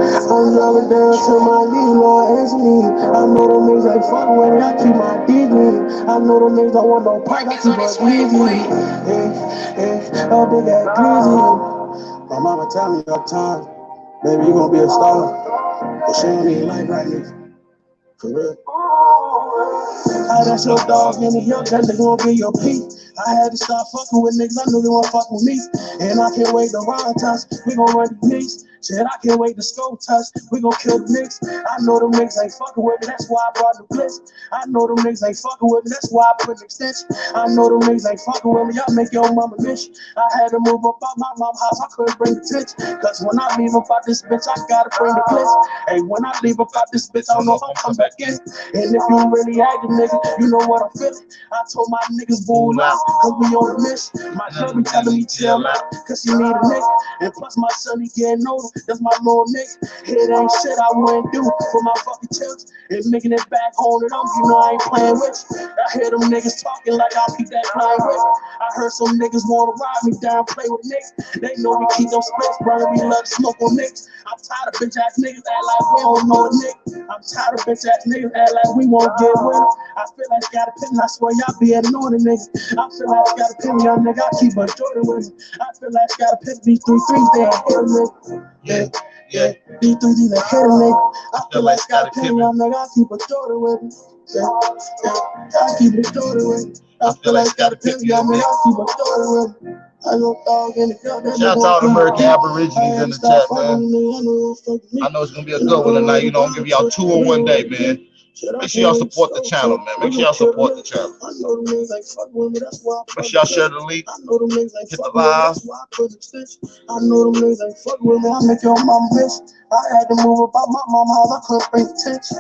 I'm driving down to my knee, Lord, answer me. I know them niggas ain't fucking with me, I keep my dick in. I know them niggas don't want no pipe, I keep my glizzy. Oh, big ass glizzy. My mama tell me all the time, baby, you gonna be a star. But she don't even like right now. For real. That's your dog, nigga, yo, that nigga gon' be your peak. I had to start fucking with niggas, I knew they won't fuck with me. And I can't wait to run touch, we gon' run the knicks. Shit, I can't wait to scope touch, we gon' kill the Knicks. I know them niggas ain't fucking with me, that's why I brought the blitz. I know them niggas ain't fucking with me, that's why I put an extension. I know them niggas ain't fucking with me, y'all make your mama bitch. I had to move up out my mom's house, I couldn't bring the titch. Cause when I leave up out this bitch, I gotta bring the blitz. Hey, when I leave up out this bitch, I don't know if I'll come back in. And if you really acting, nigga, you know what I'm feeling. I told my niggas bull out, cause we on a mission. My girl be telling me chill out, cause she need a nigga. And plus my son, he getting older, that's my little nigga. It ain't shit I wouldn't do for my fucking chips. And making it back home to them, you know I ain't playing with you. I hear them niggas talking like I'll keep that playing with you. I heard some niggas wanna ride me down, play with niggas. They know we keep them splits, burn, we love to smoke on niggas. I'm tired of bitch ass niggas act like we don't know a nigga. I'm tired of bitch ass niggas act like we won't get with it. I feel like I got a pin, I swear y'all be annoying niggas. I feel like I got a pin, young nigga, I keep a Jordan with me. I feel like I got a pin, these 3-3s, they ain't hit a nigga. Yeah, these 3-3s, they hit a nigga. I feel like I got a pin, young nigga, I keep a Jordan with me. I keep a Jordan with me. I feel like I got a pin, young nigga, I keep a Jordan with me. Shout out to all the American Aborigines in the chat, man. I know it's gonna be a good one tonight. You know, I'm giving y'all 2 on 1 day, man. Make sure y'all support the channel, man. Make sure y'all support the channel. Make sure y'all share the link. Hit the live. I know them niggas ain't fuck with me. I make your mama bitch. I had to move about my mama house. I couldn't bring attention.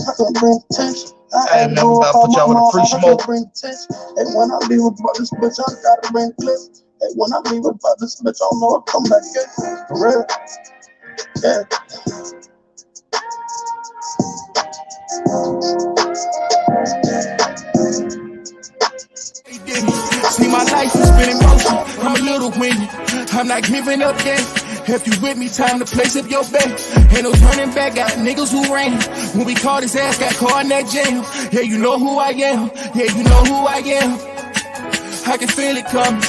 I couldn't bring attention. Hey man, we about to put y'all with a free smoke. And when I leave about this bitch, I gotta bring the clip. And when I leave about this bitch, I don't know I'll come back in. For real. Yeah. See, my life has been in motion. I'm a little windy. I'm not giving up yet. If you with me, time to place up your bet. Ain't no turning back, got niggas who ran. When we caught his ass, got caught in that jam. Yeah, you know who I am. Yeah, you know who I am. I can feel it coming.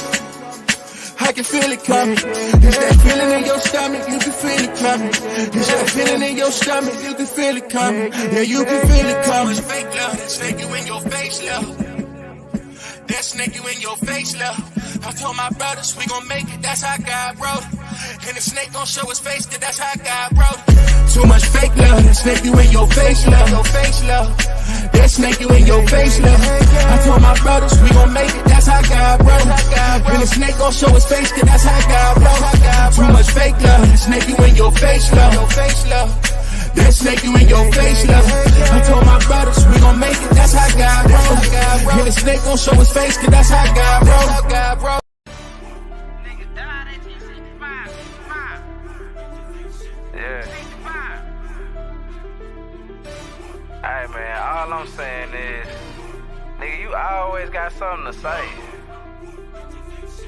I can feel it coming. It's that feeling in your stomach, you can feel it coming. It's that feeling in your stomach, you can feel it coming. Yeah, you can feel it coming. Fake love, that snake you in your face, love. That snake you in your face, love. I told my brothers we gon' make it, that's how God wrote it. And the snake gon' show his face, cause that's how God wrote it. Too much fake love, that snake you in your face, love. Your face, love. That snake you in your face, love. I told my brothers we gon' make it, that's how God wrote it. And the snake gon' show his face, cause that's how God wrote it. Too much fake love, that snake you in your face, love. Your face, love. That snake you in your face, love. I told my brothers we gon' make it, that's how God wrote it. And the snake gon' show his face, cause that's how God wrote it. Yeah. Hey man, all I'm saying is, nigga, you always got something to say.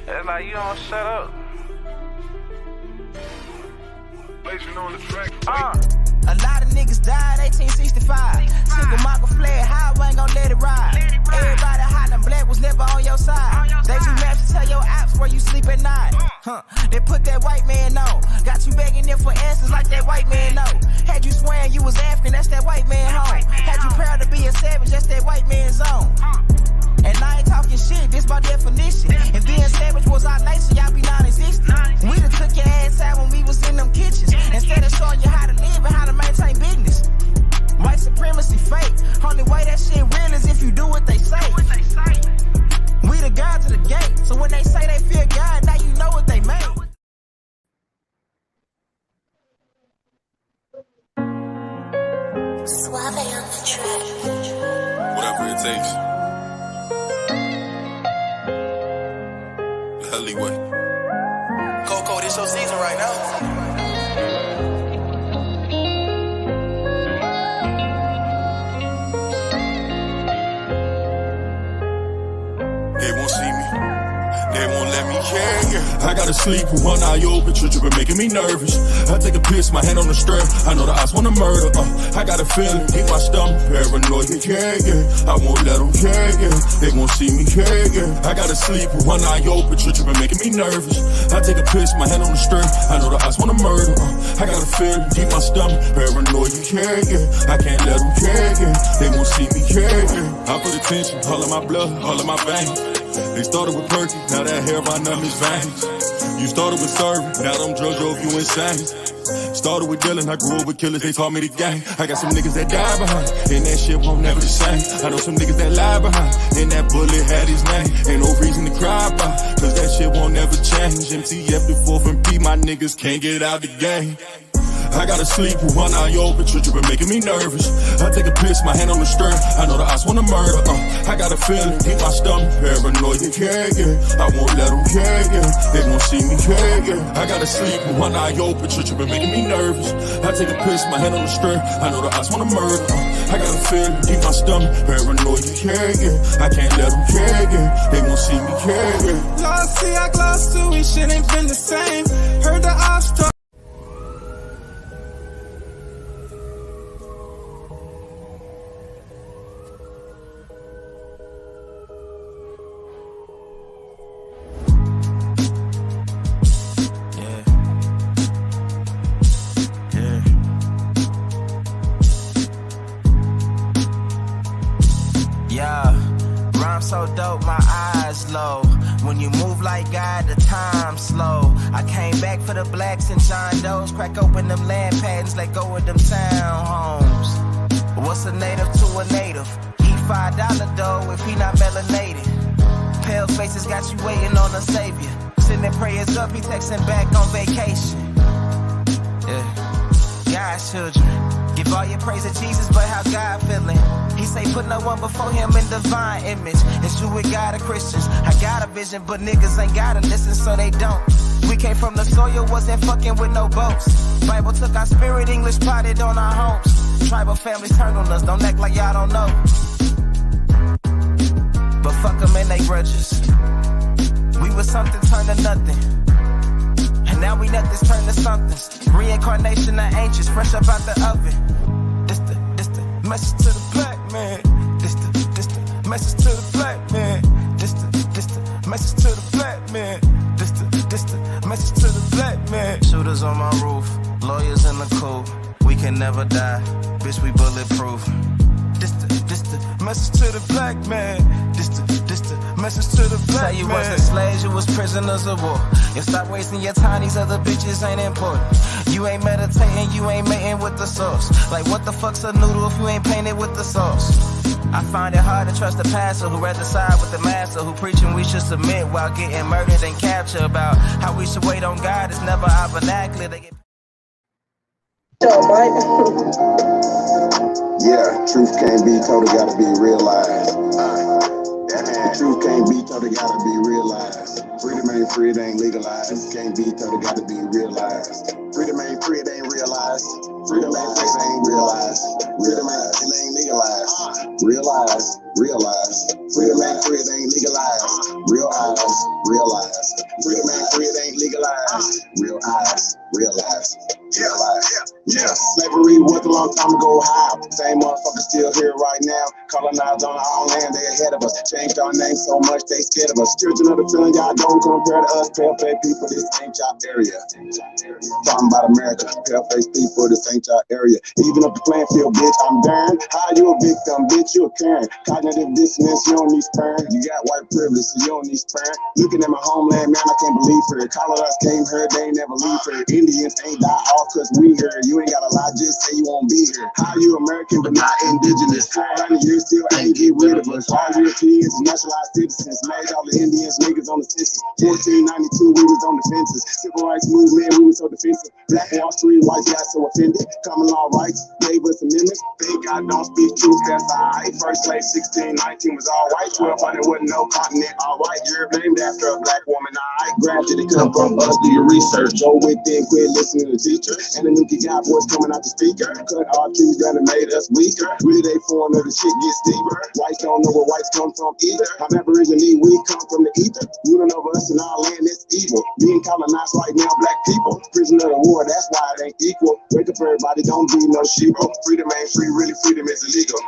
It's like you don't shut up. Blazing on the track. A lot of niggas died 1865. Single Michael fled, how I ain't gon' let it ride. Everybody hollering, black was never on your side. They do maps to tell your apps where you sleep at night. They put that white man on. Got you begging them for answers like that white man know. Had you swearing you was African, that's that white man home. Had you proud to be a savage, that's that white man's zone. And I ain't talking shit, this by definition. And being savage was our nature, y'all be non-existent. We done took your ass out when we was in them kitchens. Instead of showing you how to live and how to maintain business. White supremacy fake. Only way that shit real is if you do what they say. We the guards of the gate. So when they say they fear God, now you know what they made. Suave on the track. Whatever it takes. Alleyway. Coco, this your season right now. They won't see me. They won't let me care. I gotta sleep with one eye open, been making me nervous. I take a piss, my hand on the strap. I know the odds wanna murder. I got a feeling, keep my stomach paranoid. Yeah. I won't let them, yeah. They won't see me, yeah. I gotta sleep with one eye open, been making me nervous. I take a piss, my hand on the strap. I know the odds wanna murder. I got a feeling, keep my stomach paranoid. Yeah. I can't let them, yeah. They won't see me, yeah. I put attention, all of my blood, all of my veins. They started with Perky, now that hair right up his veins. You started with serving, now them drugs drove you insane. Started with dealing, I grew up with killers, they taught me the game. I got some niggas that die behind, and that shit won't never the same. I know some niggas that lie behind, and that bullet had his name. Ain't no reason to cry about, cause that shit won't never change. MTF the 4th and P, my niggas can't get out the game. I gotta sleep with one eye open, been making me nervous. I take a piss, my hand on the stern. I know the odds wanna murder. I got a feeling, keep my stomach paranoid. Yeah. I won't let them, yeah. They won't see me, yeah. I gotta sleep with one eye open, been making me nervous. I take a piss, my hand on the stern. I know the odds wanna murder. I got a feeling, keep my stomach paranoid. Yeah. I can't let them, yeah. They won't see me, yeah. Lost, see, I glossed too. We shit ain't been the same. Heard the ops talk. So dope, my eyes low. When you move like God, the time slow. I came back for the blacks and John Doe's. Crack open them land patents, let go of them townhomes. What's a native to a native? Eat $5 dough if he not melanated. Pale faces got you waiting on a savior. Sending prayers up, he texting back on vacation. Yeah, God's children. Give all your praise to Jesus, but how God feeling? He say put no one before him in divine image. It's true with God of Christians. I got a vision, but niggas ain't gotta listen, so they don't. We came from the soil, wasn't fucking with no boats. Bible took our spirit, English potted on our homes. Tribal families turned on us, don't act like y'all don't know. But fuck them and they grudges. We was something turned to nothing. And now we nothing's turned to something. Reincarnation of ancients, fresh up out the oven. This the message to the black man. This the message to the black man. This the message to the black man. This the message to the black man. Shooters on my roof, lawyers in the coop. We can never die, bitch, we bulletproof. This the message to the black man. This the message to the black man. Say you wasn't slaves, you was prisoners of war. You stop wasting your time, these other bitches ain't important. You ain't meditating, you ain't mating with the source. Like what the fuck's a noodle if you ain't painted with the sauce? I find it hard to trust the pastor who rather side with the master, who preaching we should submit while getting murdered and captured. About how we should wait on God is never our vernacular. They get yeah, truth can't be told, it gotta be realized. Truth can't be told, it gotta be realized. Freedom ain't free, it ain't legalized. Can't be told, it gotta be realized. Freedom ain't free, it ain't realized. Freedom ain't free, it ain't realized. Freedom ain't legalized. Realize. Freedom ain't free, it ain't legalized. Realize. Freedom ain't free, it ain't legalized. Realize. Yeah. Slavery was a long time ago. How? Same motherfuckers still here right now. Colonized on our own land, they ahead of us. Changed our name so much they scared of us. Children of the feeling, y'all don't compare to us. Pale-faced people, this ain't y'all area. Talking about America, pale-faced people, this ain't y'all area. Even up the playing field, bitch, I'm darn. How you a victim, bitch, you a Karen. Cognitive dissonance, you don't need sperm. You got white privilege, so you don't need sperm. Looking at my homeland, man, I can't believe her. Colonized came here, they ain't never leave her. Indians ain't die off cause we here. You ain't gotta lie, just say you won't be here. How you American but not indigenous? 400 years still ain't get rid of us. All Europeans, nationalized citizens, made all the Indians niggas on the census. 1492, we was on the fences. Civil rights movement, we was so defensive. Black Wall Street, white got so offended. Common law rights, gave us amendments. Thank God don't speak truth, that's alright. First slave 1619 was all white. 1200 wasn't no continent, alright. Europe named after a black woman, alright. Granted it come from us, do your research. Go within, quit listening to the teacher. And the new got voice coming out the speaker. Cut our trees down and made us us weaker. Really, they foreign or the shit gets deeper. Whites don't know where whites come from either. I'm Aborigine, we come from the ether. Ruling over us in our land, that's evil. Being colonized right now, black people. Prisoner of war, that's why it ain't equal. Wake up, everybody, don't be no sheep. Freedom ain't free, really, freedom is illegal.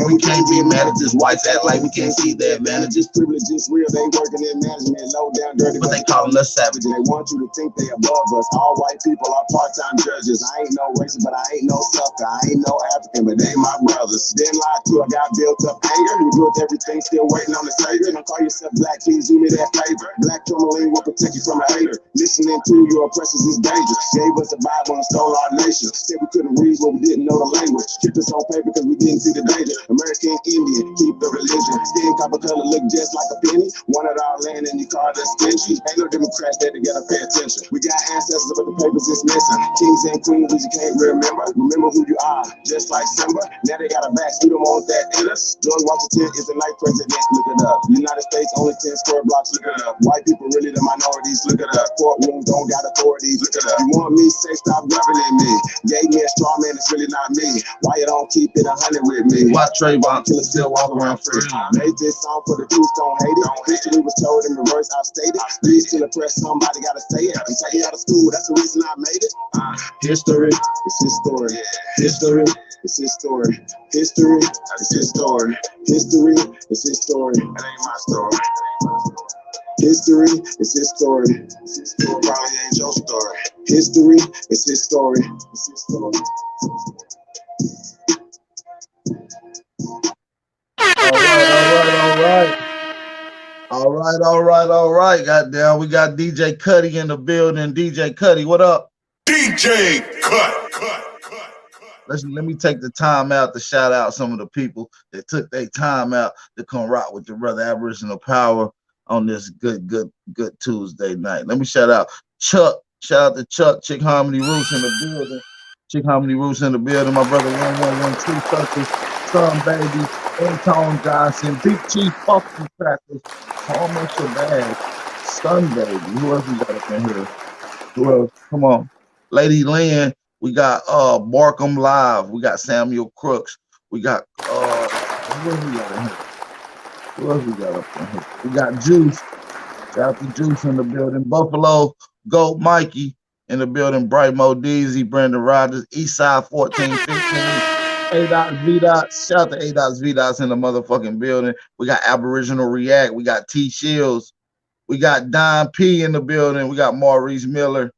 And we can't be mad at this whites act like we can't see the advantages. Privilege is real, they working in management, low down dirty, but they calling us savage. They want you to think they above us. All white people are part-time judges. I ain't no racist, but I ain't no sucker. I ain't no African, but they my brothers. Been lied to, I got built up anger. We built everything, still waiting on the savior. Don't call yourself black, please do me that favor. Black tourmaline will protect you from a hater. Listening to your oppressors is dangerous. Gave us the Bible and stole our nation. Said we couldn't read, but we didn't know the language. Kept us on paper because we didn't see the danger. American Indian, keep the religion. Skin copper color look just like a penny. Wanted our land and you called us stingy. Ain't no Democrats there to get to pay attention. We got ancestors, but the papers is missing. Kings and queens, we just can't remember. Remember who you are, just like Simba. Now they got a back, we don't want that in us. George Washington is the life president, look it up. United States only 10 square blocks, look it up. White people really the minorities, look it up. Courtrooms don't got authorities, look it up. You want me, say stop governing me. Gave me a straw man, it's really not me. Why you don't keep it 100 with me? Why Trayvon killers still walk around free? Made this song for the truth, don't hate it. History was told in reverse, I stated. Please still oppress somebody, gotta say it. I'm taking out of school, that's the reason I made it. History, it's his story. History, it's his story. History, it's his story. History, it's his story. That ain't my story. History, it's his story. It's his story. Probably ain't your story. History, it's his story. It's his story. All right. Goddamn, we got DJ Cuddy in the building. DJ Cuddy, what up? DJ Cut. Let me take the time out to shout out some of the people that took their time out to come rock with your brother Aboriginal Power on this good Tuesday night. Let me shout out Chuck. Shout out to Chuck, Chick Harmony Roots in the building. Chick Harmony Roots in the building. My brother 111 True Circles, Son Baby, Antone Johnson, Big Chief Fucking Crackers, Palmer Shabazz, Son Baby. Who else we got up in here? Who else? Come on. Lady Lynn. We got Barkham Live. We got Samuel Crooks. We got who else we got in here? Who else we got up in here? We got Juice. Shout out to Juice in the building. Buffalo Goat Mikey in the building. Bright Mo Deezy, Brandon Rogers, Eastside 1415. A. V. Shout out to A. V. in the motherfucking building. We got Aboriginal React. We got T Shields. We got Don P in the building. We got Maurice Miller.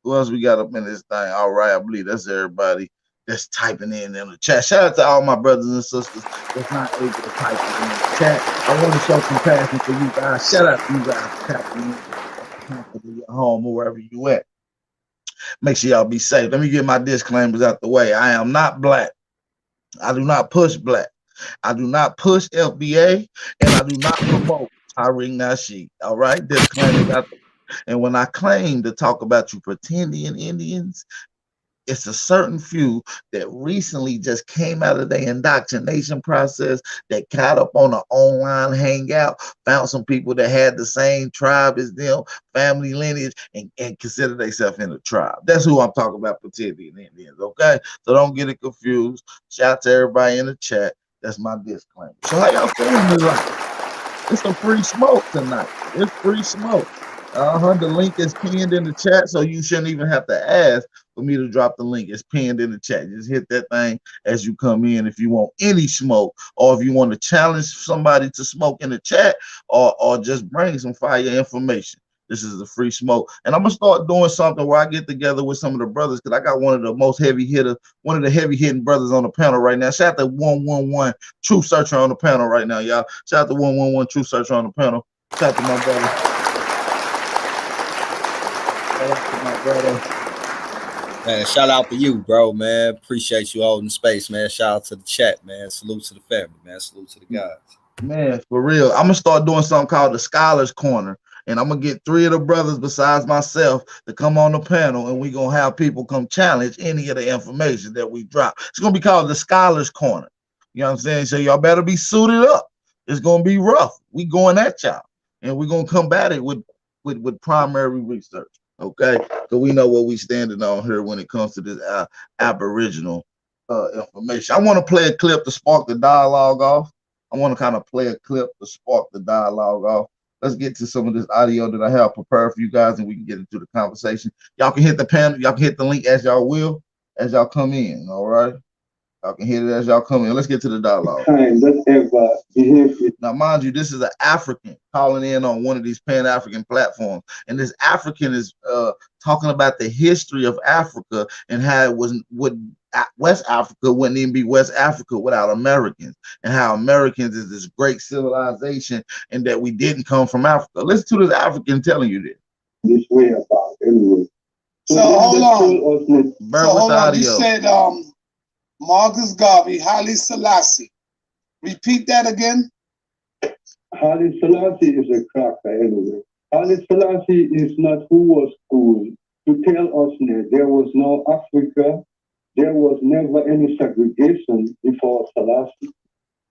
Who else we got up in this thing? All right, I believe that's everybody that's typing in the chat. Shout out to all my brothers and sisters that's not able to type in the chat. I want to show compassion for you guys. Shout out to you guys tapping in your home or wherever you at. Make sure y'all be safe. Let me get my disclaimers out the way. I am not black. I do not push black. I do not push FBA, and I do not promote Tariq Nasheed. All right, disclaimers out the way. And when I claim to talk about you pretending Indians, it's a certain few that recently just came out of the indoctrination process that caught up on an online hangout, found some people that had the same tribe as them, family lineage, and consider themselves in a tribe. That's who I'm talking about, pretending Indians, okay? So don't get it confused. Shout out to everybody in the chat. That's my disclaimer. So how y'all feeling tonight? It's a free smoke tonight. It's free smoke. The link is pinned in the chat, so you shouldn't even have to ask for me to drop the link. It's pinned in the chat. Just hit that thing as you come in if you want any smoke, or if you want to challenge somebody to smoke in the chat, or just bring some fire information. This is the free smoke. And I'm going to start doing something where I get together with some of the brothers, because I got one of the heavy hitting brothers on the panel right now. Shout out to 111 True Searcher on the panel right now, y'all. Shout out to 111 True Searcher on the panel. Shout out to my brother. Man, shout out to you, bro, man. Appreciate you holding space, man. Shout out to the chat, man. Salute to the family, man. Salute to the guys. Man, for real. I'm going to start doing something called the Scholars Corner. And I'm going to get 3 of the brothers besides myself to come on the panel, and we're going to have people come challenge any of the information that we drop. It's going to be called the Scholars Corner. You know what I'm saying? So y'all better be suited up. It's going to be rough. We going at y'all. And we're going to combat it with primary research. Okay, so we know what we standing on here when it comes to this Aboriginal information. I want to play a clip to spark the dialogue off. I want to kind of play a clip to spark the dialogue off. Let's get to some of this audio that I have prepared for you guys, and we can get into the conversation. Y'all can hit the panel. Y'all can hit the link as y'all will, as y'all come in. All right. Y'all can hit it as y'all come in. Let's get to the dialogue. Now, mind you, this is an African calling in on one of these Pan-African platforms. And this African is talking about the history of Africa and how it was West Africa wouldn't even be West Africa without Americans, and how Americans is this great civilization and that we didn't come from Africa. Listen to this African telling you this. This way about anyway. So hold on. You said Marcus Garvey, Haile Selassie. Repeat that again. Haile Selassie is a cracker anyway. Haile Selassie is not who was cool to tell us that there was no Africa, there was never any segregation before Selassie.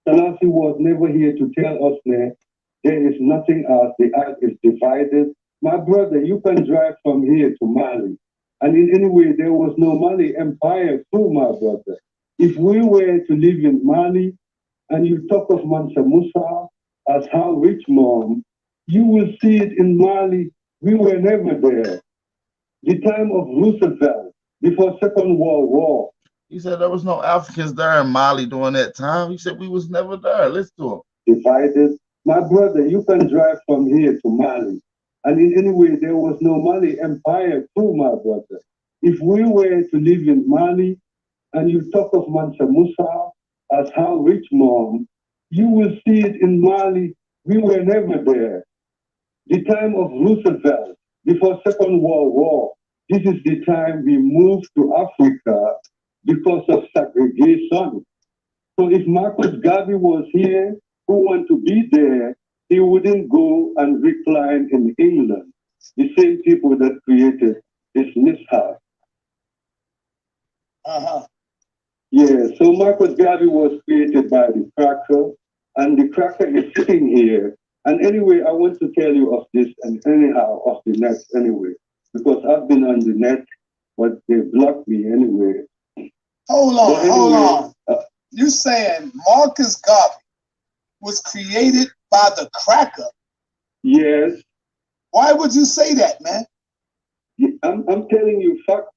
Selassie was never here to tell us that there is nothing else, the earth is divided. My brother, you can drive from here to Mali. And in any way, there was no Mali Empire too, my brother. If we were to live in Mali, and you talk of Mansa Musa as how rich mom, you will see it in Mali. We were never there. The time of Roosevelt, before Second World War. He said there was no Africans there in Mali during that time. He said we was never there. Listen to him. Divided. My brother, you can drive from here to Mali. And in any way, there was no Mali Empire too, my brother. If we were to live in Mali, and you talk of Mansa Musa as how rich mom, you will see it in Mali. We were never there. The time of Roosevelt, before Second World War, this is the time we moved to Africa because of segregation. So if Marcus Garvey was here, who wanted to be there, he wouldn't go and recline in England. The same people that created this mishap. Yeah, so Marcus Garvey was created by the cracker, and the cracker is sitting here. And anyway, I want to tell you of this, and anyhow, of the net anyway, because I've been on the net, but they blocked me anyway. Hold on. You saying Marcus Garvey was created by the cracker? Yes. Why would you say that, man? I'm telling you facts.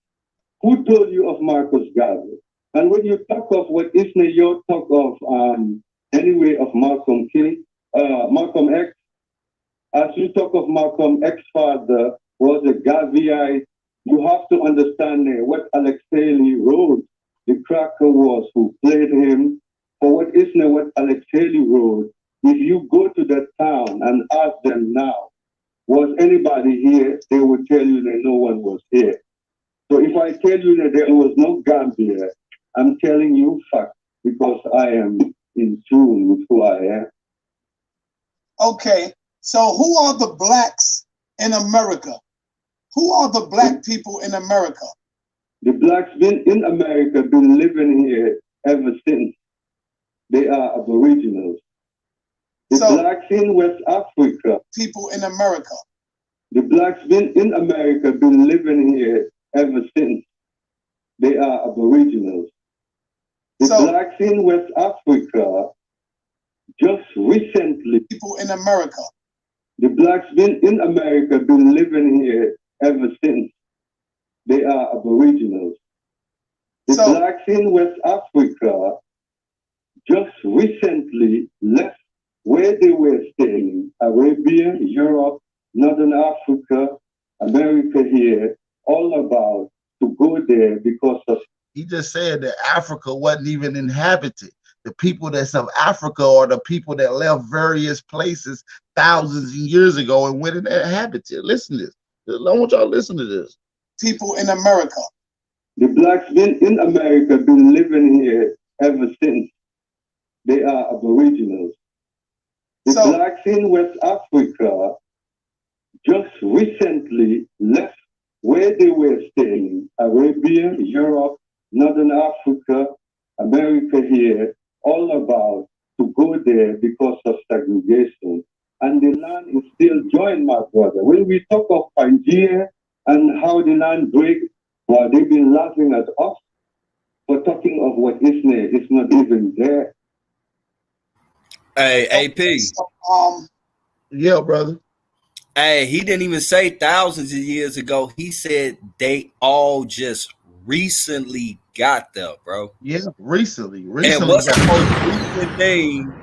Who told you of Marcus Garvey? And when you talk of what Isn't you talk of anyway of Malcolm X, as you talk of Malcolm X's father was a Garveyite, you have to understand what Alex Haley wrote. The cracker was who played him. For what Alex Haley wrote, if you go to that town and ask them now, was anybody here, they would tell you that no one was here. So if I tell you that there was no Gambia, I'm telling you fact because I am in tune with who I am. Okay, so who are the blacks in America? Who are the black people in America? The blacks in America been living here ever since. They are aboriginals. The blacks in West Africa. People in America. The blacks in America been living here ever since. They are aboriginals. The blacks in West Africa just recently. People in America. The blacks in America been living here ever since. They are aboriginals. The blacks in West Africa just recently left where they were staying, Arabia, Europe, Northern Africa, America here, all about to go there because of. He just said that Africa wasn't even inhabited. The people that's of Africa are the people that left various places thousands of years ago and went and inhabited. Listen to this. I want y'all to listen to this. People in America. The blacks in America been living here ever since. They are aboriginals. The blacks in West Africa just recently left where they were staying, Arabia, Europe, Northern Africa, America here, all about to go there because of segregation. And the land is still joined, my brother. When we talk of Pangea and how the land break, well, they've been laughing at us. for talking of what is there, it's not even there. Hey, AP. So, Yeah, brother. Hey, he didn't even say thousands of years ago. He said they all just recently got there, bro. Yeah, recently. And what's the most recent thing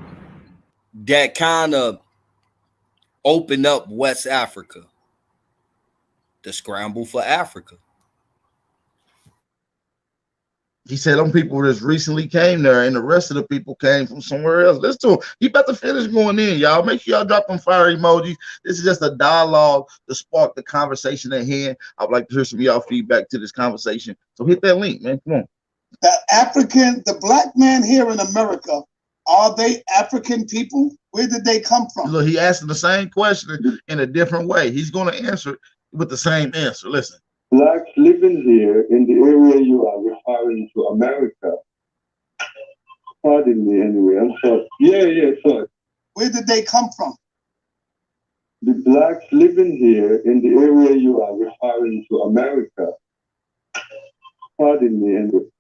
that kind of opened up West Africa? The scramble for Africa. He said them people just recently came there, and the rest of the people came from somewhere else. Listen to him. He about to finish going in, y'all. Make sure y'all drop them fire emojis. This is just a dialogue to spark the conversation at hand. I'd like to hear some of y'all feedback to this conversation. So hit that link, man. Come on. The black man here in America, are they African people? Where did they come from? Look, he asking the same question in a different way. He's going to answer it with the same answer. Listen. Blacks living here in the area you are referring to, America. Pardon me anyway, I'm sorry. Yeah, sorry. Where did they come from? The blacks living here in the area you are referring to, America. Pardon me anyway.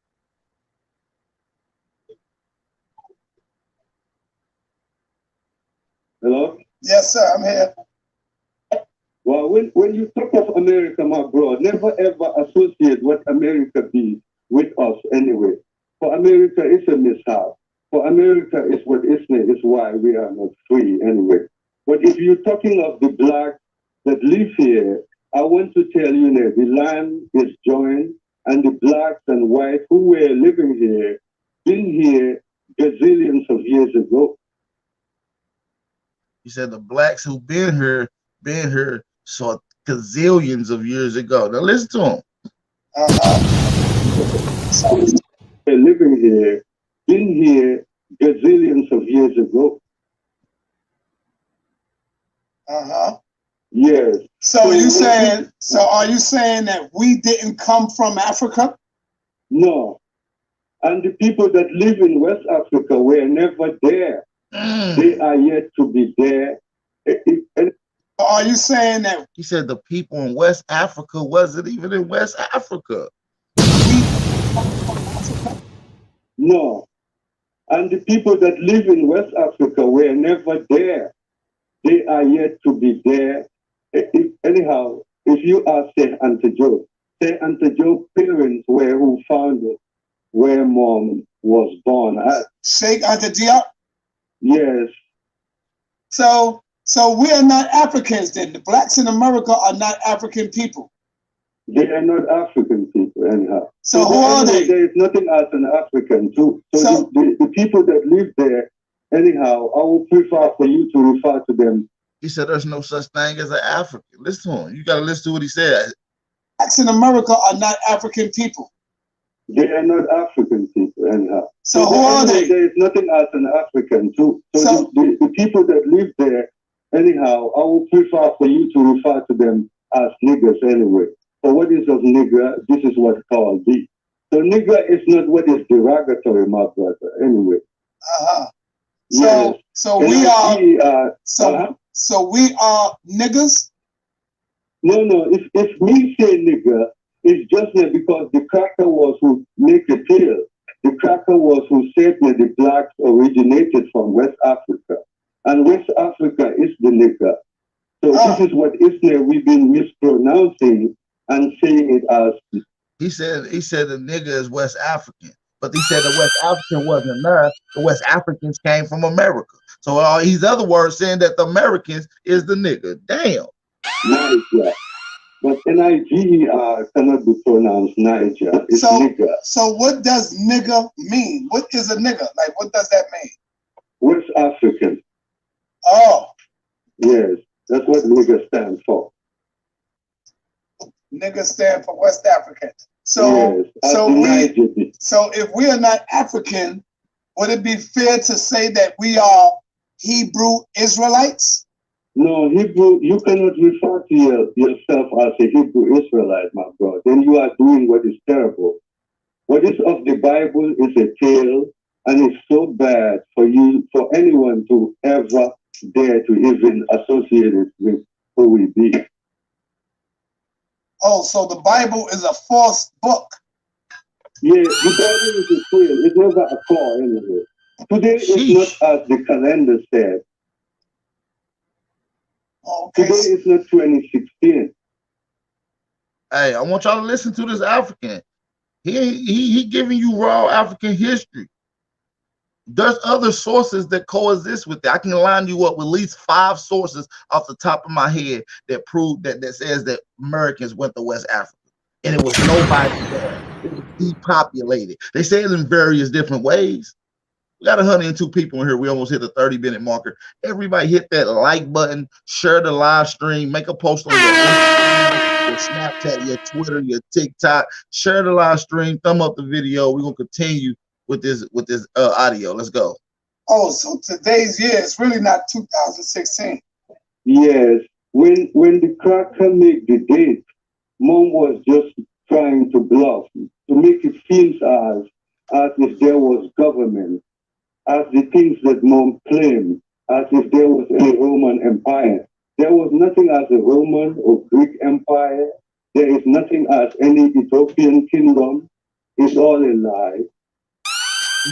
Hello? Yes, sir, I'm here. Well, when you talk of America, my bro, never ever associate what America be with us anyway. For America, it's a mishap. For America, it's what is why we are not free anyway. But if you're talking of the blacks that live here, I want to tell you that the land is joined, and the blacks and whites who were living here, been here gazillions of years ago. He said the blacks who've been here saw gazillions of years ago. Now listen to him. They're living here, been here gazillions of years ago. Yes. So are you saying that we didn't come from Africa? No. And the people that live in West Africa were never there. They are yet to be there. Are you saying that? He said the people in West Africa wasn't even in West Africa. No. And the people that live in West Africa were never there. They are yet to be there. Anyhow, if you ask Say Anta Joe parents were who founded where mom was born at. Sheikh Anta Diop? Yes. So we are not Africans then. The blacks in America are not African people. They are not African people anyhow. So who are they? There is nothing as an African too. So the people that live there, anyhow, I would prefer for you to refer to them. He said there's no such thing as an African. Listen to him. You got to listen to what he said. Blacks in America are not African people. They are not African people anyhow. So who are they? There is nothing as an African too. So the people that live there, anyhow, I would prefer for you to refer to them as niggers anyway. So what is of nigger? This is what called the. So nigger is not what is derogatory, my brother. Anyway. So we are niggers. No. If me say nigger, it's just because the cracker was who make a tale. The cracker was who said that the blacks originated from West Africa, and West Africa is the nigger. So this is what Islam we've been mispronouncing and saying it as. He said the nigger is West African, but he said the West African wasn't there. The West Africans came from America. So these other words saying that the Americans is the nigger. Damn. Niger. But Niger cannot be pronounced Niger. It's nigger. So what does nigger mean? What is a nigger? Like, what does that mean? West African. Oh. Yes, that's what nigger stands for. Nigger stand for West African. So if we are not African, would it be fair to say that we are Hebrew Israelites? No, Hebrew, you cannot refer to yourself as a Hebrew Israelite, my brother. Then you are doing what is terrible. What is of the Bible is a tale, and it's so bad for anyone to ever dare to even associate it with who we be. Oh, so the Bible is a false book. Yeah, the Bible is a trail. It's never a car anyway. Today is not as the calendar said. Okay. Today is not 2016. Hey, I want y'all to listen to this African. He giving you raw African history. There's other sources that coexist with it. I can line you up with at least 5 sources off the top of my head that prove that says that Americans went to West Africa and it was nobody there. It was depopulated. They say it in various different ways. We got 102 people in here. We almost hit the 30-minute marker. Everybody hit that like button, share the live stream, make a post on your Instagram, your Snapchat, your Twitter, your TikTok. Share the live stream, thumb up the video. We're gonna continue with this audio. Let's go. Oh, so today's year is really not 2016. Yes. When the cracker made the date, Mom was just trying to bluff, to make it seem as if there was government, as the things that Mom claimed, as if there was a Roman Empire. There was nothing as a Roman or Greek Empire. There is nothing as any Ethiopian kingdom. It's all a lie.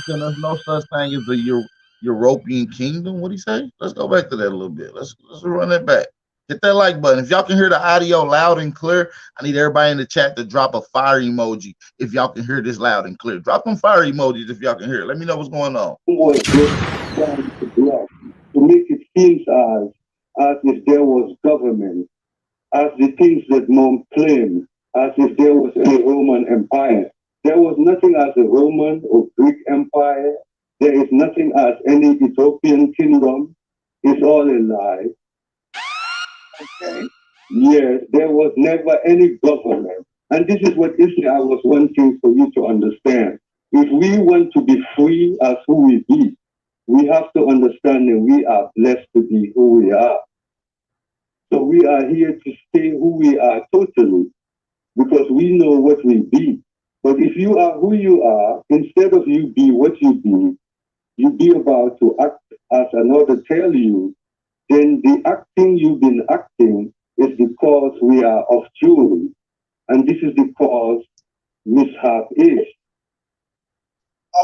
There's no such thing as the European kingdom. What do you say? Let's go back to that a little bit. Let's run that back. Hit that like button. If y'all can hear the audio loud and clear, I need everybody in the chat to drop a fire emoji if y'all can hear this loud and clear. Drop them fire emojis if y'all can hear it. Let me know what's going on. Was just trying to bluff, to make it seem as if there was government, as the things that Mom claimed, as if there was a Roman Empire. There was nothing as a Roman or Greek Empire. There is nothing as any Ethiopian kingdom. It's all a lie. Okay. Yes, there was never any government. And this is what Israel was wanting for you to understand. If we want to be free as who we be, we have to understand that we are blessed to be who we are. So we are here to stay who we are totally, because we know what we be. But if you are who you are, instead of you be what you be about to act as another tell you, then the acting you've been acting is because we are of Jewry. And this is the cause mishap is.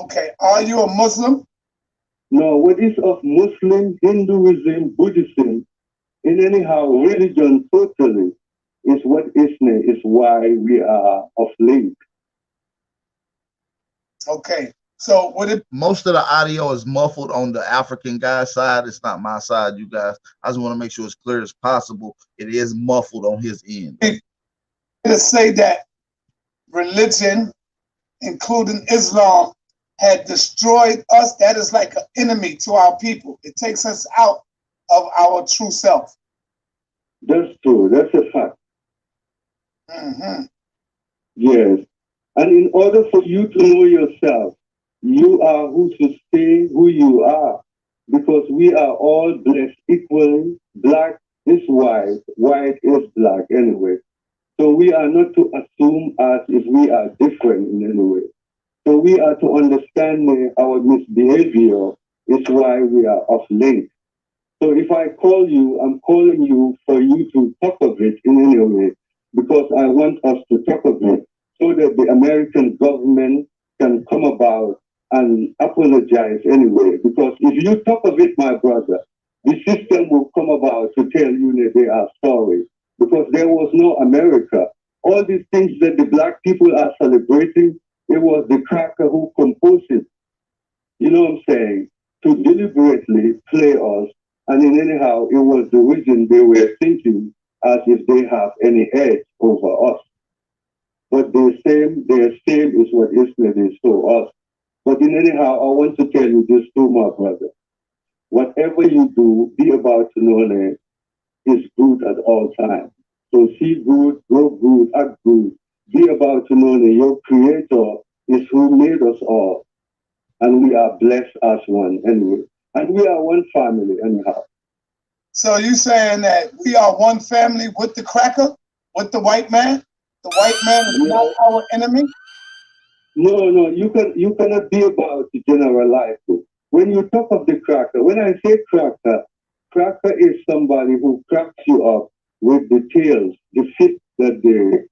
Okay, are you a Muslim? No, what is of Muslim, Hinduism, Buddhism, in anyhow religion totally, is what is why we are of link. Okay, so would it? Most of the audio is muffled on the African guy's side. It's not my side, you guys. I just want to make sure it's clear as possible. It is muffled on his end. To say that religion, including Islam, had destroyed us, that is like an enemy to our people. It takes us out of our true self. That's true. That's a fact. Mm-hmm. Yes. And in order for you to know yourself, you are who to stay who you are, because we are all blessed equally. Black is white, white is black anyway. So we are not to assume as if we are different in any way. So we are to understand our misbehavior is why we are off link. So if I call you, I'm calling you for you to talk of it in any way, because I want us to talk of it so that the American government can come about and apologize anyway. Because if you talk of it, my brother, the system will come about to tell you that they are sorry, because there was no America. All these things that the black people are celebrating, it was the cracker who composed it. You know what I'm saying? To deliberately play us. And in anyhow, it was the reason they were thinking as if they have any edge over us. But their same is what Islam is to us. But in anyhow, I want to tell you this too, my brother. Whatever you do, be about to know that is good at all times. So see good, go good, act good. Be about to know that your creator is who made us all. And we are blessed as one anyway. And we are one family anyhow. So you saying that we are one family with the cracker, with the white man? The white man is not our enemy? No, you cannot be about to generalize it. When you talk of the cracker, when I say cracker is somebody who cracks you up with the tales, the fit that they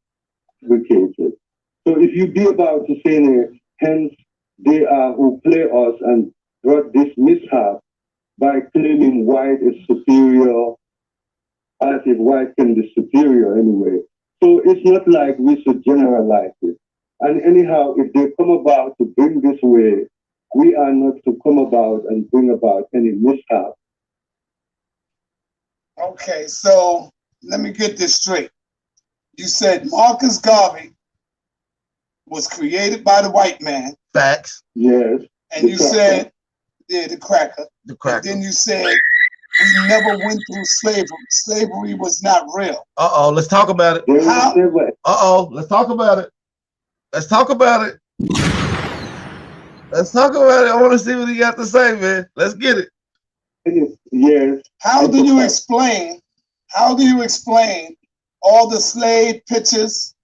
fabricated. So if you be about to say, hence they are who play us and brought this mishap by claiming white is superior, as if white can be superior anyway. So it's not like we should generalize it. And anyhow, if they come about to bring this way, we are not to come about and bring about any mishap. Okay, so let me get this straight. You said Marcus Garvey was created by the white man. Facts. Yes. And you said, yeah, the cracker. The cracker. And then you said we never went through slavery. Slavery was not real. Uh-oh, let's talk about it. How? Uh-oh, let's talk about it. Let's talk about it. Let's talk about it. I want to see what he got to say, man. Let's get it. Yes. How do you explain all the slave pictures,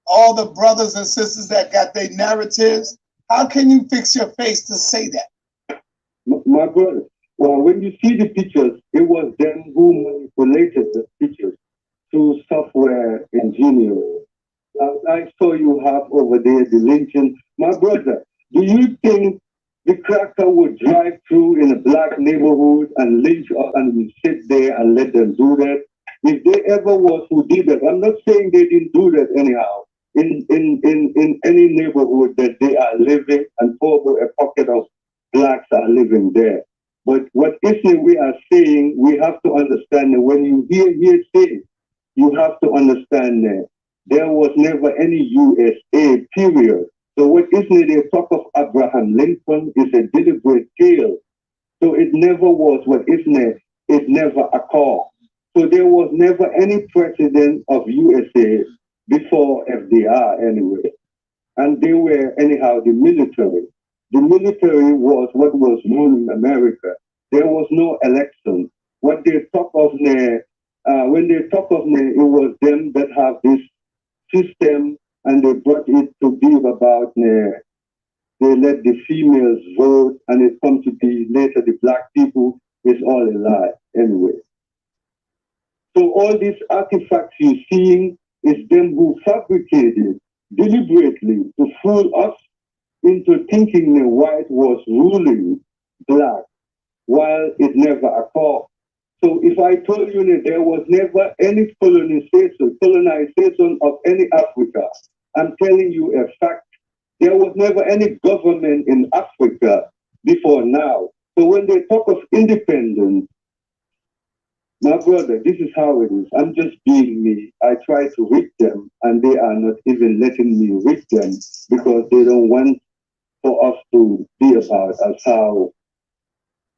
all the brothers and sisters that got their narratives? How can you fix your face to say that? My brother, well, when you see the pictures, it was them who manipulated the pictures through software engineering. I saw you have over there the lynching. My brother, do you think the cracker would drive through in a black neighborhood and lynch us and we sit there and let them do that? If they ever was who did that, I'm not saying they didn't do that anyhow. In any neighborhood that they are living, and probably a pocket of blacks are living there. But what issue we are saying, we have to understand that when you hear say, you have to understand that there was never any USA, period. So what isn't it, they talk of Abraham Lincoln is a deliberate kill. So it never was, what isn't it, it never occurred. So there was never any president of USA before FDR anyway. And they were anyhow the military. The military was what was ruling America. There was no election. What they talk of there, when they talk of there, it was them that have this system, and they brought it to be about they let the females vote, and it come to be later the black people. Is all a lie anyway. So all these artifacts you're seeing is them who fabricated deliberately to fool us into thinking the white was ruling black, while it never occurred. So if I told you that there was never any colonization of any Africa, I'm telling you a fact. There was never any government in Africa before now. So when they talk of independence, my brother, this is how it is. I'm just being me. I try to read them, and they are not even letting me read them because they don't want for us to be about as how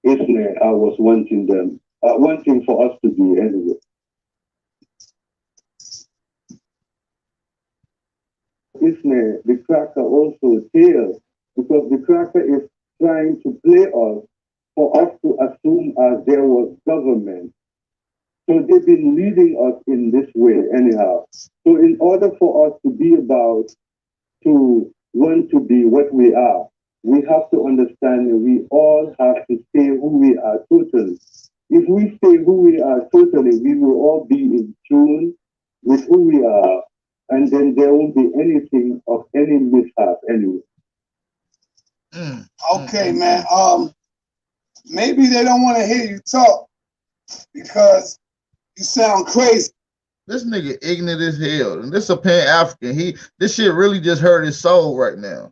I was wanting them. Wanting for us to be anyway. Isn't the cracker also fails because the cracker is trying to play us for us to assume as there was government. So they've been leading us in this way anyhow. So in order for us to be about to want to be what we are, we have to understand that we all have to stay who we are totally. If we stay who we are totally, we will all be in tune with who we are, and then there won't be anything of any mishap anyway. Okay, man. Maybe they don't want to hear you talk because you sound crazy. This nigga ignorant as hell, and this a Pan-African. This shit really just hurt his soul right now.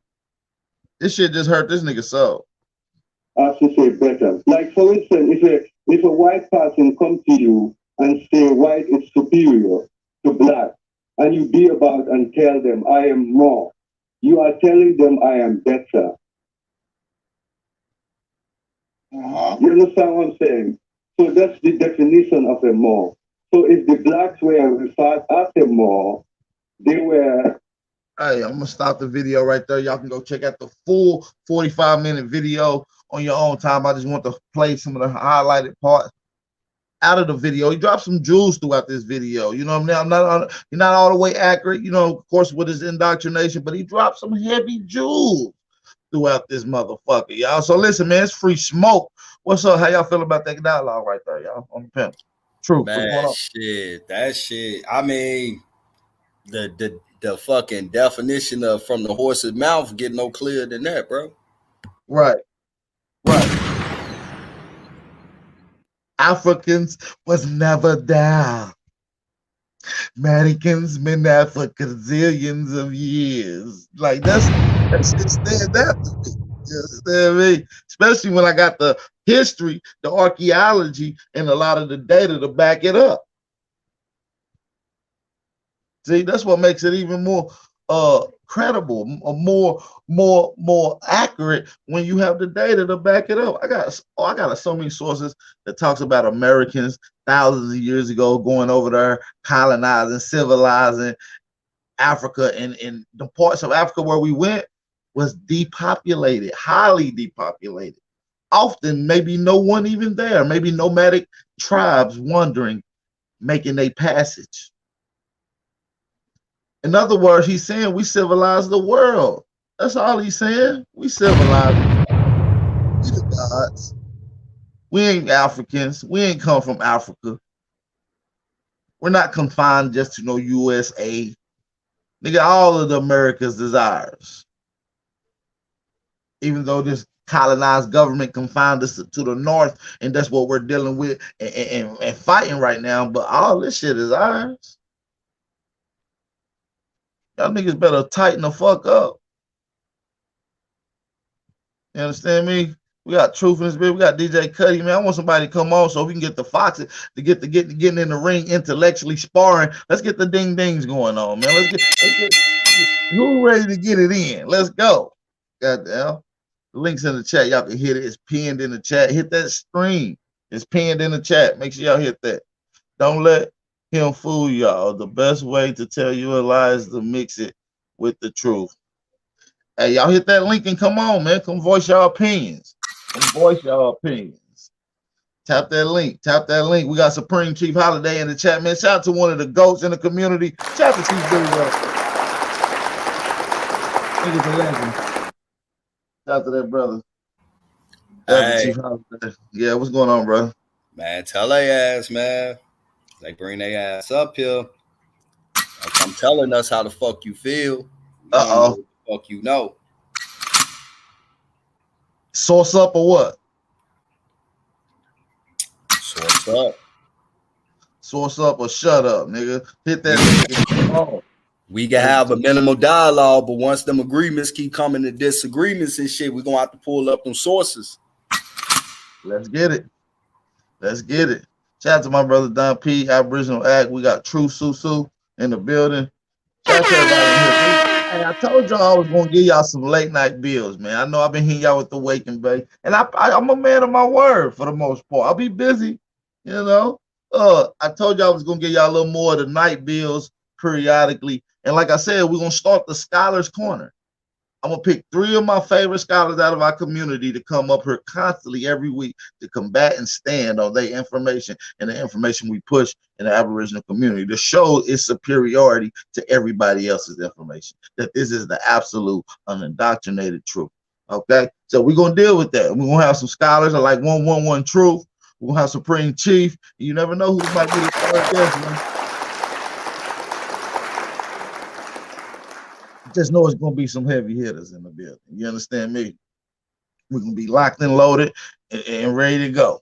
This shit just hurt this nigga's soul. I should say better. Like for instance, if a white person come to you and say white is superior to black, and you be about and tell them I am more, you are telling them I am better. You understand what I'm saying? So that's the definition of a more. So if the blacks were referred as a more, they were. Hey, I'm gonna stop the video right there. Y'all can go check out the full 45-minute video on your own time. I just want to play some of the highlighted parts out of the video. He dropped some jewels throughout this video. You know what I mean? You're not all the way accurate, you know, of course, with his indoctrination, but he dropped some heavy jewels throughout this motherfucker, y'all. So listen, man, it's free smoke. What's up? How y'all feel about that dialogue right there, y'all? On the pimp. True. Man, that shit. I mean, the the fucking definition of from the horse's mouth get no clearer than that, bro. Right. Africans was never down. Americans been there for gazillions of years. Like that's shit stand out to me. You understand me? Especially when I got the history, the archaeology, and a lot of the data to back it up. See, that's what makes it even more credible, more accurate when you have the data to back it up. I got so many sources that talks about Americans thousands of years ago going over there, colonizing, civilizing Africa, and the parts of Africa where we went was depopulated, highly depopulated. Often, maybe no one even there, maybe nomadic tribes wandering, making their passage. In other words, he's saying we civilize the world. That's all he's saying. We civilize. We the gods. We ain't Africans. We ain't come from Africa. We're not confined just to no USA. Nigga, all of the America's desires. Even though this colonized government confined us to the north, and that's what we're dealing with and fighting right now, but all this shit is ours. Y'all niggas better tighten the fuck up. You understand me? We got Truth in this bit. We got DJ Cuddy, man. I want somebody to come on so we can get the Foxes to getting in the ring, intellectually sparring. Let's get the ding dings going on, man. Let's get who ready to get it in? Let's go. Goddamn. The link's in the chat. Y'all can hit it. It's pinned in the chat. Hit that stream. It's pinned in the chat. Make sure y'all hit that. Don't let him fool y'all. The best way to tell you a lie is to mix it with the truth. Hey, y'all hit that link and come on, man. Come voice y'all opinions. Tap that link. We got Supreme Chief Holiday in the chat, man. Shout out to one of the GOATs in the community. Shout out to Chief Billy Russell. Niggas a legend. Shout out to that brother. Hey. Yeah, what's going on, bro? Man, tell their ass, man. They bring their ass up here. Like I'm telling us how the fuck you feel. Uh-oh. Fuck you know. Source up or what? Source up. Source up or shut up, nigga. Hit that link. Oh. We can have a minimal dialogue, but once them agreements keep coming to disagreements and shit, we're gonna have to pull up them sources. Let's get it. Shout out to my brother Don P, Aboriginal Act. We got True Susu in the building. Shout out to everybody. Hey, I told y'all I was gonna give y'all some late night bills, man. I know I've been hitting y'all with the wake and bake, and I'm a man of my word for the most part. I'll be busy, you know. I told y'all I was gonna give y'all a little more of the night bills periodically, and like I said, we're gonna start the Scholars Corner. I'm gonna pick 3 of my favorite scholars out of our community to come up here constantly every week to combat and stand on their information and the information we push in the Aboriginal community to show its superiority to everybody else's information. That this is the absolute unindoctrinated truth. Okay, so we're gonna deal with that. We're gonna have some scholars like 111 Truth. We're gonna have Supreme Chief. You never know who might be the third guest, man. Just know it's gonna be some heavy hitters in the building. You understand me? We're gonna be locked and loaded and ready to go.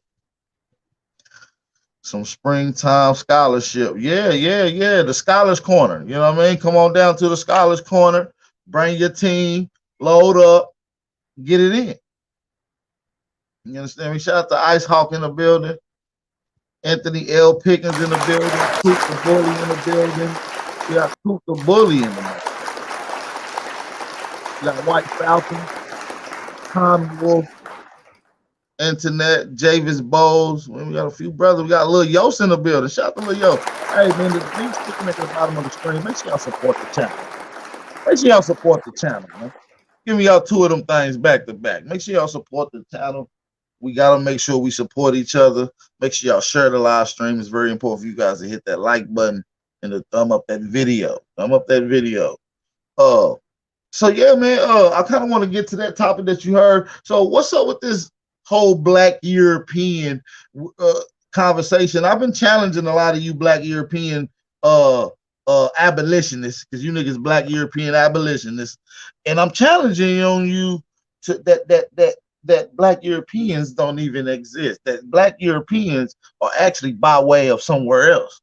Some springtime scholarship. Yeah. The Scholars Corner. You know what I mean? Come on down to the Scholars Corner. Bring your team. Load up. Get it in. You understand me? Shout out to Ice Hawk in the building. Anthony L. Pickens in the building. Coop the Bully in the building. We got Coop the Bully in the building. We got White Falcon, Tommy Wolf, Internet, Javis Bowles. We got a few brothers. We got Lil Yost in the building. Shout out to Lil Yost. Hey, man, the links sticking at the bottom of the screen. Make sure y'all support the channel. Man. Give me y'all 2 of them things back to back. Make sure y'all support the channel. We got to make sure we support each other. Make sure y'all share the live stream. It's very important for you guys to hit that like button and to thumb up that video. So yeah, man, I kind of want to get to that topic that you heard. So what's up with this whole Black European conversation? I've been challenging a lot of you Black European abolitionists, because you niggas black European abolitionists, and I'm challenging on you to that black Europeans don't even exist. That black Europeans are actually by way of somewhere else.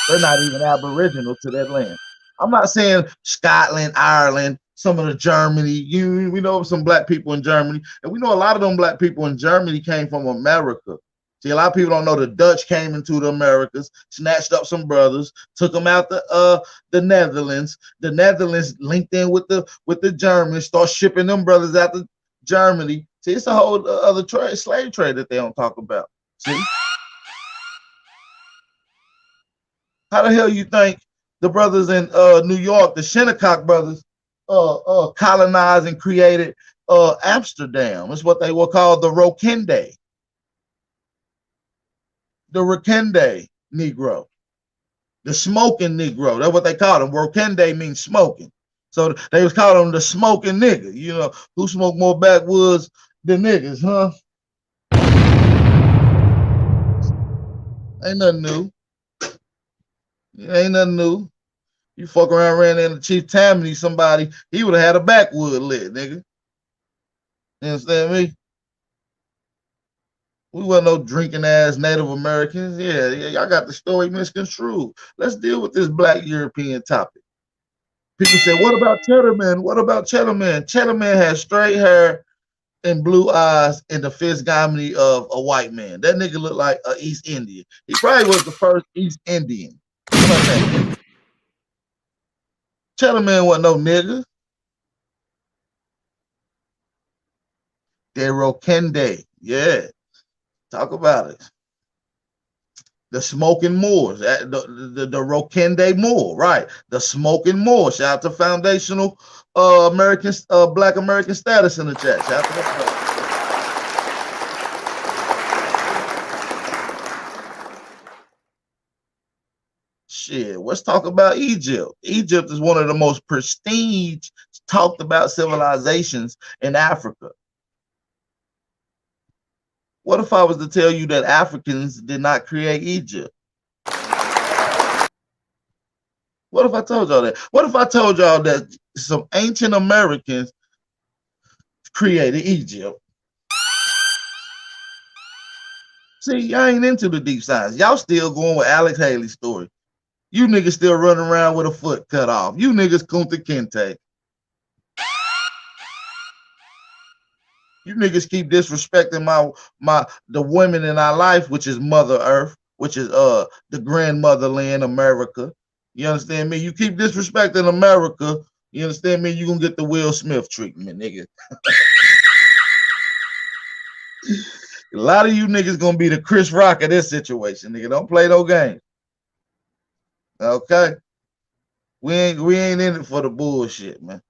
They're not even aboriginal to that land. I'm not saying Scotland, Ireland, some of the Germany. We know some black people in Germany, and we know a lot of them black people in Germany came from America. See, a lot of people don't know the Dutch came into the Americas, snatched up some brothers, took them out the Netherlands. The Netherlands linked in with the Germans, start shipping them brothers out to Germany. See, it's a whole other trade, slave trade that they don't talk about. See, how the hell you think the brothers in New York, the Shinnecock brothers, colonized and created Amsterdam? It's what they were called the Rokende. The Rokende Negro, the smoking Negro. That's what they call them. Rokende means smoking. So they was calling them the smoking nigga. You know, who smoke more backwoods than niggas, huh? Ain't nothing new. Ain't nothing new. You fuck around, ran into Chief Tammany, somebody, he would have had a backwood lit, nigga. You understand me? We wasn't no drinking ass Native Americans. Yeah, y'all got the story misconstrued. Let's deal with this black European topic. People say, what about Cheddar-Man? What about Cheddar-Man? Cheddar-Man has straight hair and blue eyes and the physiognomy of a white man. That nigga looked like an East Indian. He probably was the first East Indian. How about that? Cheddar-Man wasn't no nigga. They're Rokende. Yeah. Talk about it. The smoking Moors, the Rokende Moor, right? The smoking Moor. Shout out to foundational American, Black American status in the chat. Shout out to that. Shit, let's talk about Egypt. Egypt is one of the most prestige talked about civilizations in Africa. What if I was to tell you that Africans did not create Egypt? What if I told y'all that? What if I told y'all that some ancient Americans created Egypt? See, I ain't into the deep science. Y'all still going with Alex Haley's story. You niggas still running around with a foot cut off. You niggas Kunta Kinte. You niggas keep disrespecting the women in our life, which is Mother Earth, which is the grandmotherland, America. You understand me? You keep disrespecting America, you understand me? You gonna get the Will Smith treatment, nigga. A lot of you niggas gonna be the Chris Rock of this situation, nigga. Don't play no games. Okay? We ain't in it for the bullshit, man.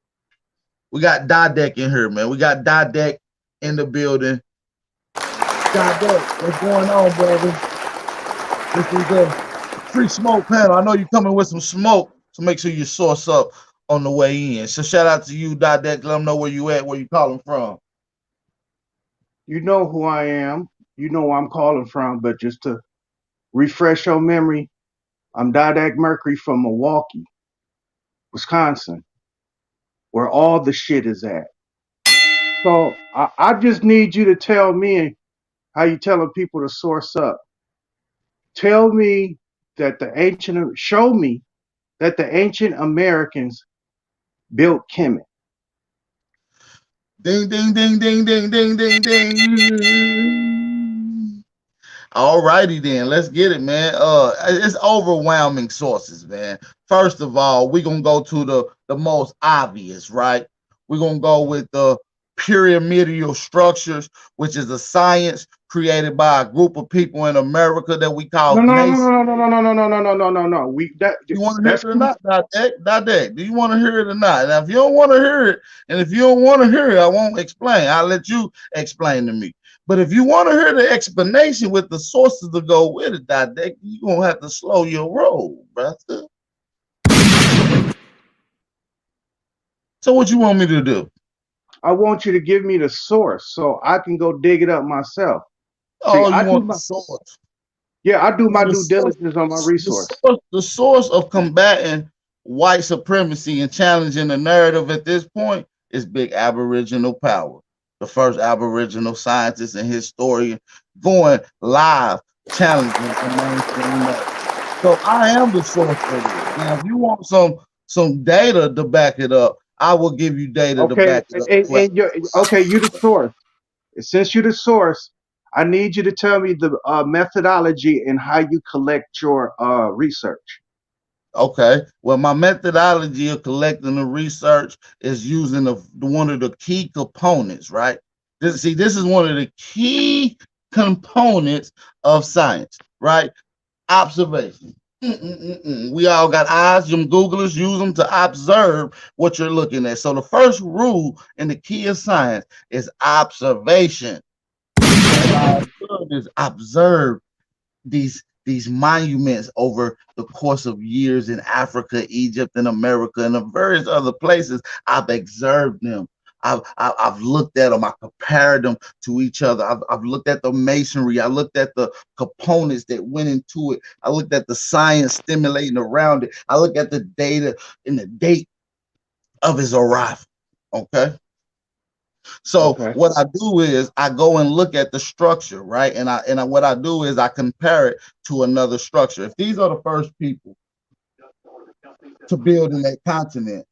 We got Dodek in here, man. We got Dodek in the building. Dodek, what's going on, brother? This is the free smoke panel. I know you're coming with some smoke, so make sure you source up on the way in. So shout out to you, Dodek. Let them know where you at, where you calling from. You know who I am. You know where I'm calling from, but just to refresh your memory, I'm Dodek Mercury from Milwaukee, Wisconsin, where all the shit is at. So I just need you to tell me how you telling people to source up. Tell me that show me that the ancient Americans built Kemet. Ding, ding, ding, ding, ding, ding, ding, ding. All righty then, let's get it, man. It's overwhelming sources, man. First of all, we're gonna go to the most obvious, right? We're gonna go with the pyramidal structures, which is a science created by a group of people in America that we call No. You want to hear it or not, Dodek? Do you want to hear it or not? Now, if you don't want to hear it, and if you don't want to hear it, I won't explain. I'll let you explain to me. But if you want to hear the explanation with the sources to go with it, Dodek, you're gonna have to slow your roll, brother. So what you want me to do? I want you to give me the source so I can go dig it up myself. Oh, you want the source? Yeah, I do my due diligence on my resource. The source of combating white supremacy and challenging the narrative at this point is big Aboriginal power. The first Aboriginal scientist and historian going live challenging the mainstream narrative. So I am the source for this. Now, if you want some data to back it up, I will give you data to Okay, back it up. and you're the source. Since you're the source, I need you to tell me the methodology and how you collect your research. Okay. Well, my methodology of collecting the research is using one of the key components, right? This is one of the key components of science, right? Observation. We all got eyes. Them Googlers use them to observe what you're looking at. So the first rule and the key of science is observation. Observe these monuments over the course of years in Africa, Egypt, and America, and the various other places. I've observed them. I've looked at them. I compared them to each other. I've looked at the masonry. I looked at the components that went into it. I looked at the science stimulating around it. I looked at the data and the date of his arrival. Okay. So what I do is I go and look at the structure, right? And what I do is I compare it to another structure. If these are the first people to build in that continent,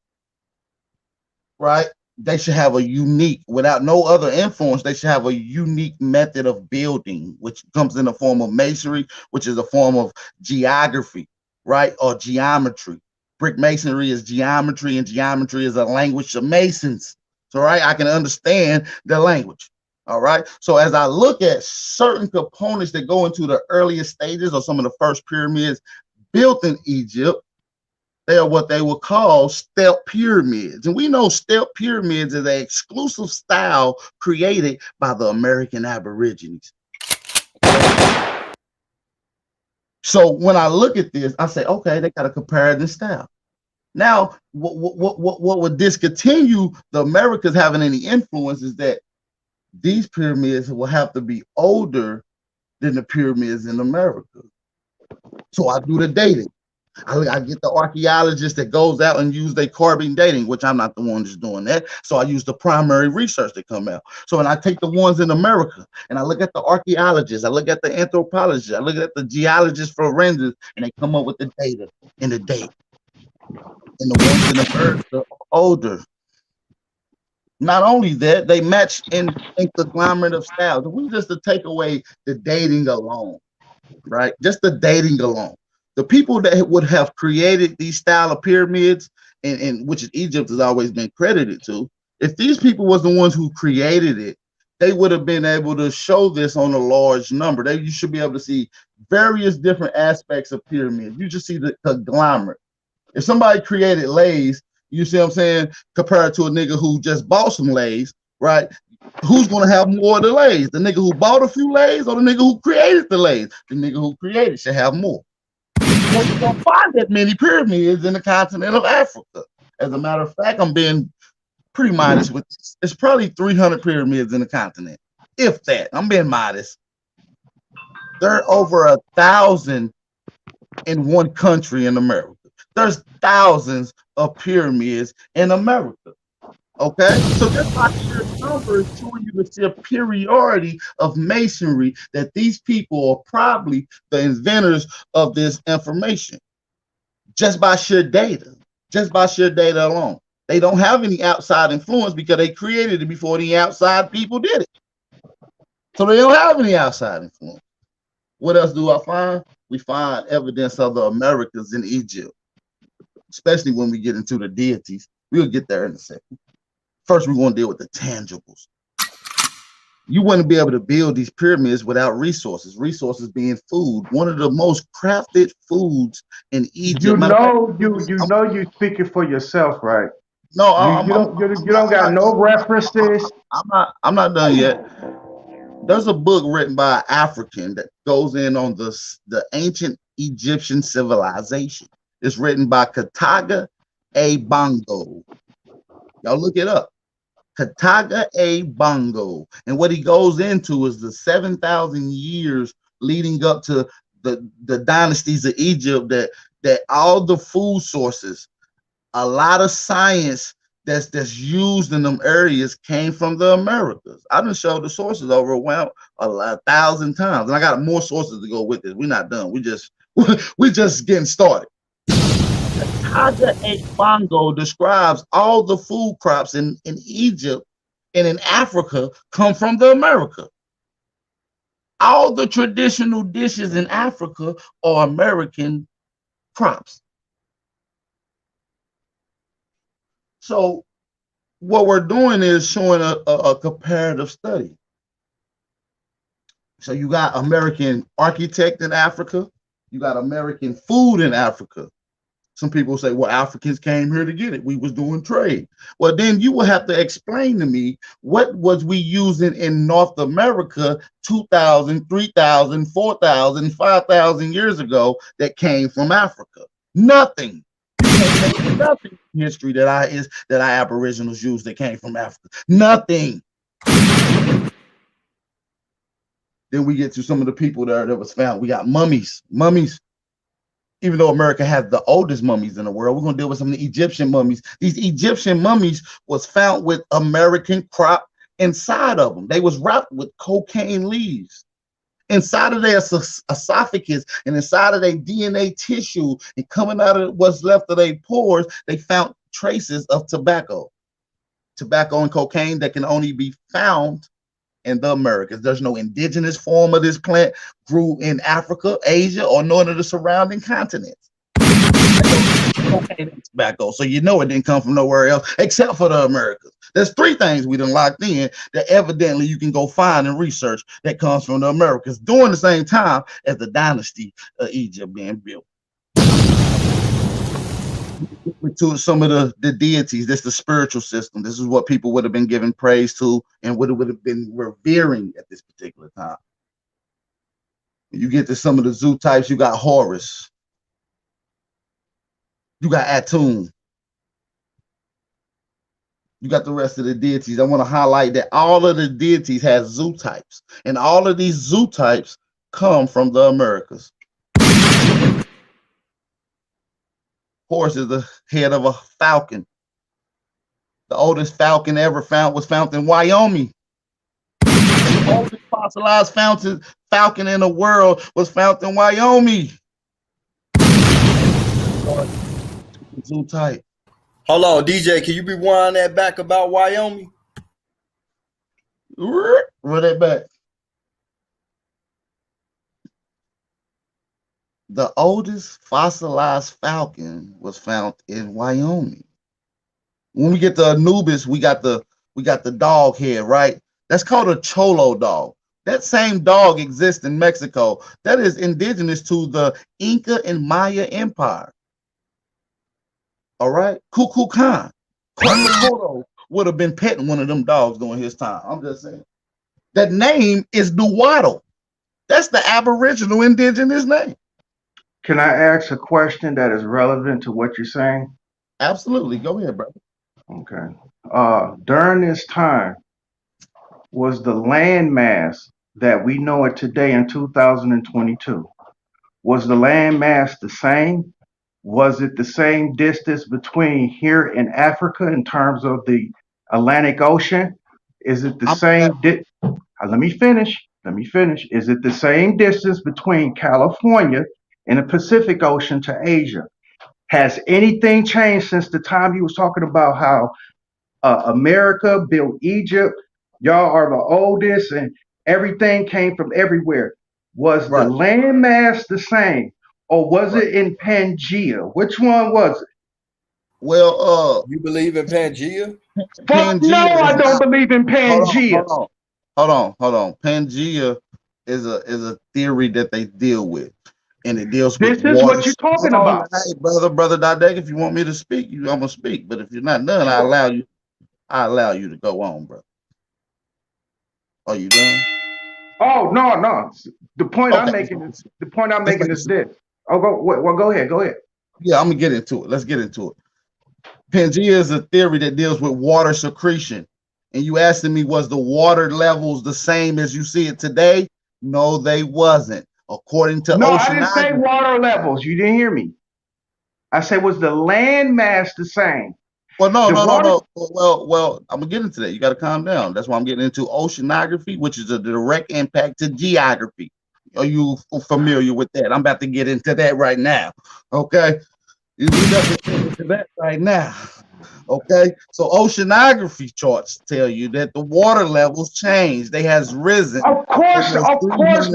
right? They should have a unique, without no other influence, they should have a unique method of building, which comes in the form of masonry, which is a form of geography, right? Or geometry. Brick masonry is geometry, and geometry is a language of masons. So, right, I can understand the language. All right. So as I look at certain components that go into the earliest stages of some of the first pyramids built in Egypt, they are what they would call step pyramids. And we know step pyramids is an exclusive style created by the American Aborigines. So when I look at this, I say, okay, they got a comparative style. Now, what would discontinue the Americas having any influence is that these pyramids will have to be older than the pyramids in America. So I do the dating. I get the archaeologist that goes out and use their carbon dating, which I'm not the one that's doing that. So I use the primary research that come out. So when I take the ones in America and I look at the archaeologists, I look at the anthropologists, I look at the geologists, forensics, and they come up with the data and the date. And the ones in America are older. Not only that, they match in conglomerate of styles. If we just to take away the dating alone, right? Just the dating alone. The people that would have created these style of pyramids, and which Egypt has always been credited to, if these people was the ones who created it, they would have been able to show this on a large number. You should be able to see various different aspects of pyramids. You just see the conglomerate. If somebody created Lay's, you see what I'm saying, compared to a nigga who just bought some Lay's, right? Who's going to have more of the Lay's? The nigga who bought a few Lay's or the nigga who created the Lay's? The nigga who created should have more. Well, you don't find that many pyramids in the continent of Africa. As a matter of fact, I'm being pretty modest with this. It's probably 300 pyramids in the continent, if that. I'm being modest. There are over 1,000 in one country in America. There's thousands of pyramids in America. Okay, so just by sheer numbers showing you the superiority of masonry, that these people are probably the inventors of this information. Just by sheer data alone. They don't have any outside influence because they created it before the outside people did it. So they don't have any outside influence. What else do I find? We find evidence of the Americans in Egypt, especially when we get into the deities. We'll get there in a second. First, we're going to deal with the tangibles. You wouldn't be able to build these pyramids without resources. Resources being food. One of the most crafted foods in Egypt. You know, you're speaking for yourself, right? No, you don't got no references. I'm not done yet. There's a book written by an African that goes in on the ancient Egyptian civilization. It's written by Kataga A. Bongo. Y'all look it up. Kataga A. Bongo. And what he goes into is the 7,000 years leading up to the dynasties of Egypt, that all the food sources a lot of science that's used in them areas came from the Americas. I done showed the sources over 1,000 times, and I got more sources to go with this. We're not done. We just getting started. Haja A. Bongo describes all the food crops in Egypt and in Africa come from the America. All the traditional dishes in Africa are American crops. So what we're doing is showing a comparative study. So you got American architect in Africa. You got American food in Africa. Some people say, well, Africans came here to get it. We was doing trade. Well, then you will have to explain to me what was we using in North America 2,000, 3,000, 4,000, 5,000 years ago that came from Africa. Nothing. Nothing in history that our Aboriginals used that came from Africa. Nothing. Then we get to some of the people that was found. We got mummies. Even though America has the oldest mummies in the world, we're gonna deal with some of the Egyptian mummies. These Egyptian mummies was found with American crop inside of them. They was wrapped with cocaine leaves. Inside of their esophagus and inside of their DNA tissue and coming out of what's left of their pores, they found traces of tobacco and cocaine that can only be found in the Americas. There's no indigenous form of this plant grew in Africa, Asia, or none of the surrounding continents. Cocaine and tobacco, so you know it didn't come from nowhere else except for the Americas. There's three things we done locked in that evidently you can go find and research that comes from the Americas during the same time as the dynasty of Egypt being built. To some of the deities, this is the spiritual system. This is what people would have been giving praise to and would have been revering at this particular time. You get to some of the zoo types, you got Horus, you got Atum, you got the rest of the deities. I want to highlight that all of the deities have zoo types, and all of these zoo types come from the Americas. Horse is the head of a falcon. The oldest falcon ever found was found in Wyoming. The oldest fossilized falcon in the world was found in Wyoming. Zoo type. Hold on, DJ, can you rewind that back about Wyoming? Run that back. The oldest fossilized falcon was found in Wyoming. When we get to Anubis, we got the dog head, right? That's called a cholo dog. That same dog exists in Mexico. That is indigenous to the Inca and Maya Empire. All right, Kukulkan. Quetzalcoatl would have been petting one of them dogs during his time. I'm just saying. That name is Duwaddle. That's the Aboriginal indigenous name. Can I ask a question that is relevant to what you're saying? Absolutely. Go ahead, brother. Okay. During this time, was the landmass that we know it today in 2022, was the landmass the same? Was it the same distance between here and Africa in terms of the Atlantic Ocean? Is it the same? Let me finish. Is it the same distance between California and the Pacific Ocean to Asia? Has anything changed since the time you was talking about how America built Egypt? Y'all are the oldest and everything came from everywhere. Was the landmass the same? Or was it in Pangea? Which one was it? Well, you believe in Pangea? Pangea no, I don't believe in Pangea. Hold on. Pangea is a theory that they deal with, and it deals with. This is what you're talking about. Hey, brother Didek, if you want me to speak, I'm gonna speak. But if you're not done, I allow you to go on, brother. Are you done? Oh no. The point I'm making is this. Oh, go ahead. Yeah, I'm gonna get into it. Let's get into it. Pangea is a theory that deals with water secretion. And you asking me, was the water levels the same as you see it today? No, they wasn't. According to I didn't say water levels. You didn't hear me. I said, was the land mass the same? Well, no, The no, no, water- no. Well, I'm gonna get into that. You got to calm down. That's why I'm getting into oceanography, which is a direct impact to geography. Are you familiar with that? I'm about to get into that right now. Okay, we got to get into that right now. Okay, so oceanography charts tell you that the water levels change. They has risen. Of course,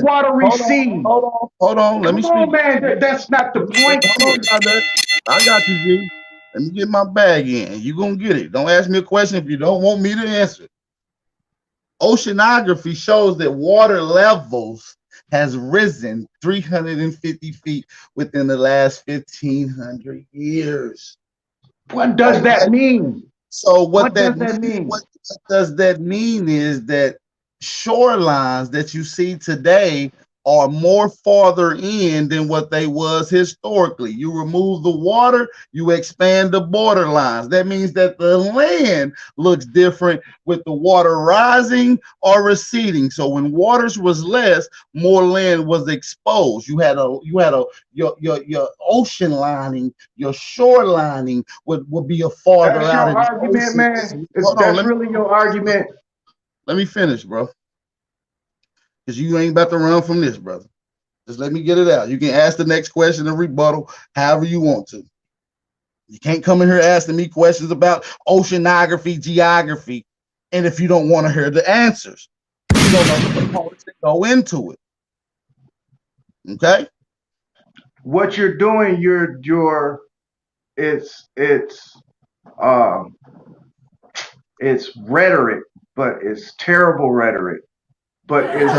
water recedes. Hold on. Let me Come on, speak. man. That's not the point. Hold on, brother. I got you, G. Let me get my bag in. You gonna get it. Don't ask me a question if you don't want me to answer. Oceanography shows that water levels has risen 350 feet within the last 1,500 years. What does that mean? So what does that mean? What does that mean is that shorelines that you see today are more farther in than what they was historically. You remove the water, you expand the border lines. That means that the land looks different with the water rising or receding. So when waters was less, more land was exposed. You had your ocean lining, your shore lining would be a farther That's out. your argument, man. That's really your argument. Let me finish, bro. Because you ain't about to run from this, brother. Just let me get it out. You can ask the next question and rebuttal however you want to. You can't come in here asking me questions about oceanography, geography, and if you don't want to hear the answers, you don't know the components that go into it. Okay? What you're doing, it's rhetoric, but it's terrible rhetoric. But it's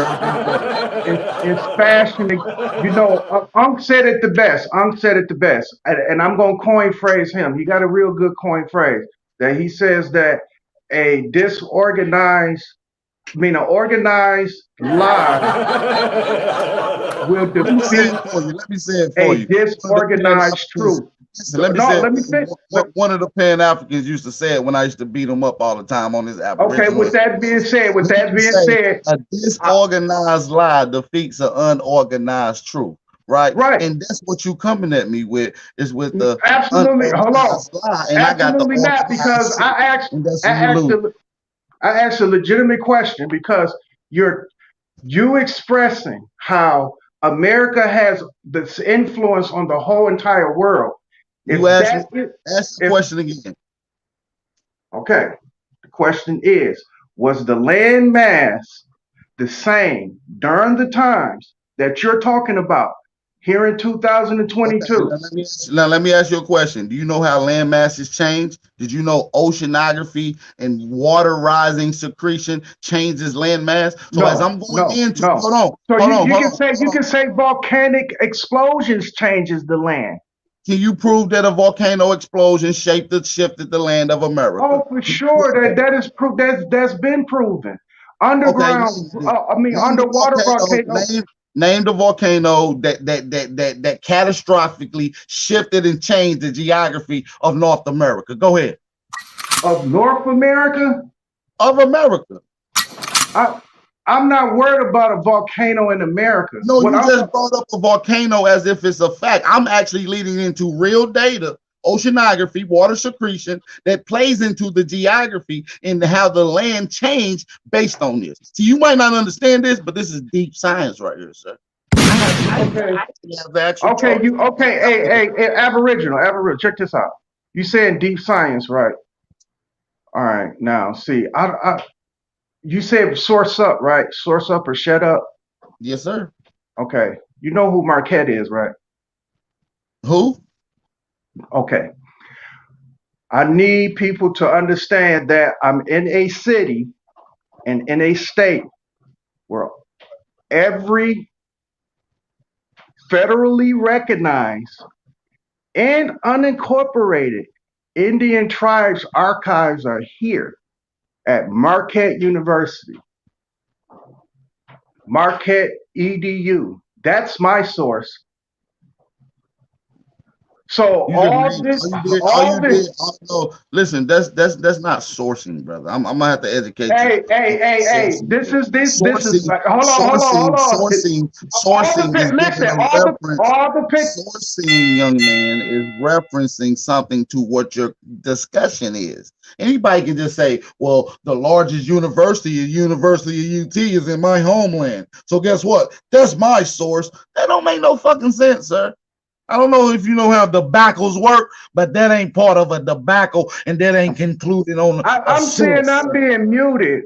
fashioning. You know, Unc said it the best. And I'm gonna coin phrase him. He got a real good coin phrase that he says that an organized lie will defeat a disorganized truth. Let me say one of the Pan-Africans used to say it when I used to beat them up all the time on this Aboriginal. Okay, with that being said, a disorganized lie defeats an unorganized truth. Right. And that's what you coming at me with is with the absolutely. Hold on. Lie, and absolutely not, because I asked a legitimate question because you expressing how America has this influence on the whole entire world. Ask the question again. Okay. The question is, was the land mass the same during the times that you're talking about here in 2022? Okay, let me ask you a question. Do you know how land masses change? Did you know oceanography and water rising secretion changes land mass? So as I'm going into hold on. You can say volcanic explosions changes the land. Can you prove that a volcano explosion shifted the land of America? Oh, for sure. That's been proven. Underground, underwater volcanoes. Name the volcano that catastrophically shifted and changed the geography of North America. Go ahead. Of North America? Of America. I'm not worried about a volcano in America. No, you just brought up a volcano as if it's a fact. I'm actually leading into real data, oceanography, water secretion that plays into the geography and how the land changed based on this. So you might not understand this, but this is deep science right here, sir. Hey, Aboriginal, check this out. You saying deep science, right? All right, now see, you said source up, right? Source up or shut up? Yes, sir. Okay. You know who Marquette is, right? Who? Okay. I need people to understand that I'm in a city and in a state where every federally recognized and unincorporated Indian tribes archives are here at Marquette University. Marquette EDU. That's my source. So You just all named this, all you did. No, listen, that's not sourcing, brother. I'm gonna have to educate you. Hey, this is Sourcing, like, hold on. sourcing is Listen, giving a reference. Sourcing, young man, is referencing something to what your discussion is. Anybody can just say, well, the largest university of UT is in my homeland. So guess what? That's my source. That don't make no fucking sense, sir. I don't know if you know how debaccles work, but that ain't part of a debacle, and that ain't concluded on. I'm saying I'm being muted.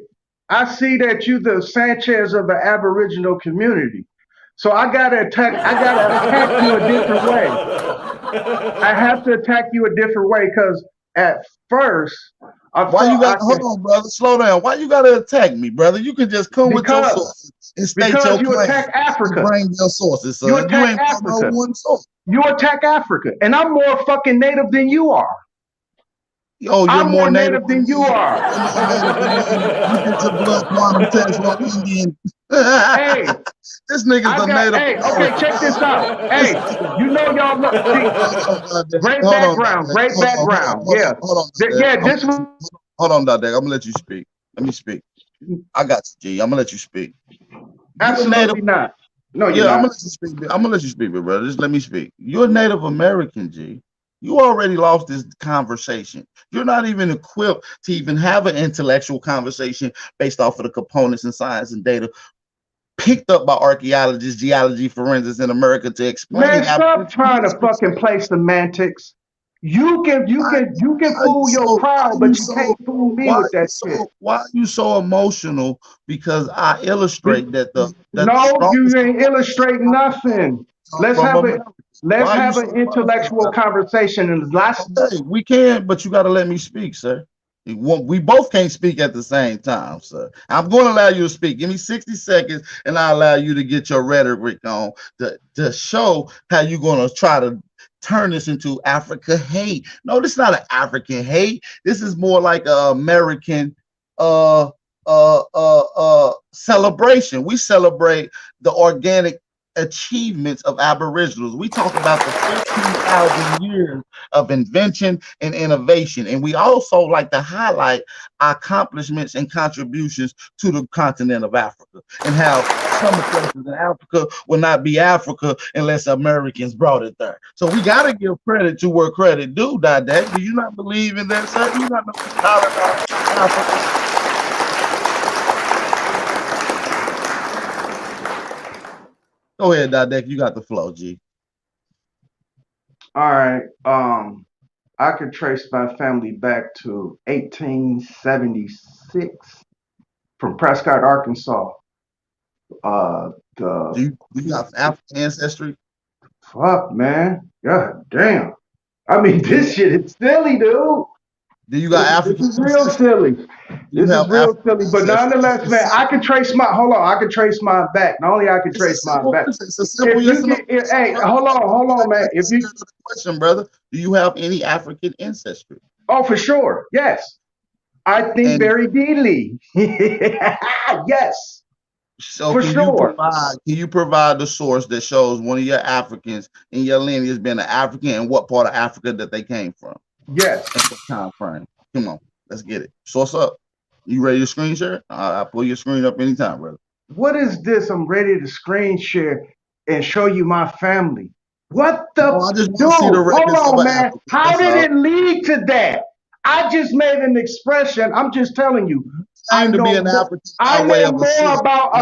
I see that you the Sanchez of the Aboriginal community, so I gotta attack you a different way. I have to attack you a different way because at first, hold on, brother, slow down. Why you gotta attack me, brother? You can just come with your sources and state your claim. You attack Africa. Bring your sources, son. You attack ain't Africa. One source. You attack Africa, and I'm more fucking native than you are. Oh, you're I'm more native than you are. You get your blood quantum test on Indian. Hey, this nigga's a native. Hey, okay, check this out. Hey, you know y'all look. Great background. Yeah. Hold on, Dad. I'm gonna let you speak. Let me speak. I got you, G. I'm gonna let you speak. Absolutely not. No, I'm gonna let you speak. I'm gonna let you speak, brother. Just let me speak. You're a Native American, G. You already lost this conversation. You're not even equipped to even have an intellectual conversation based off of the components and science and data picked up by archaeologists, geology, forensics in America to explain. Man, stop trying to fucking play semantics. You can fool your crowd, but you can't fool me with that shit. Why are you so emotional? Because I illustrate that you ain't illustrating nothing. Let's have an intellectual conversation and we can, but you got to let me speak, sir. We both can't speak at the same time, sir. I'm going to allow you to speak. Give me 60 seconds, and I'll allow you to get your rhetoric on to show how you're going to try to turn this into Africa hate. No, this is not an African hate. This is more like an American celebration. We celebrate the organic achievements of Aboriginals. We talk about the 15,000 years of invention and innovation, and we also like to highlight our accomplishments and contributions to the continent of Africa, and how some places in Africa will not be Africa unless Americans brought it there. So we got to give credit to where credit due, Dad. Do you not believe in that, sir? You not know Africa? Go ahead, Dad. You got the flow, G. All right. I could trace my family back to 1876 from Prescott, Arkansas. Do you got African ancestry? Fuck, man. God damn. I mean, this shit is silly, dude. Do you got African? This is real silly. This is real silly. But nonetheless, man, I can trace my back. Not only I can trace my back. It's a simple yes or no. Hey, hold on, man. If you question, brother, do you have any African ancestry? Oh, for sure. Yes. I think very deeply. Yes. So can you provide the source that shows one of your Africans in your lineage being an African and what part of Africa that they came from? Yes. That's what time frame. Come on, let's get it. Source up. You ready to screen share? I'll pull your screen up anytime, brother. What is this? I'm ready to screen share and show you my family. What the? Dude, hold on, man. How did it lead to that? I just made an expression. I'm just telling you. I know more about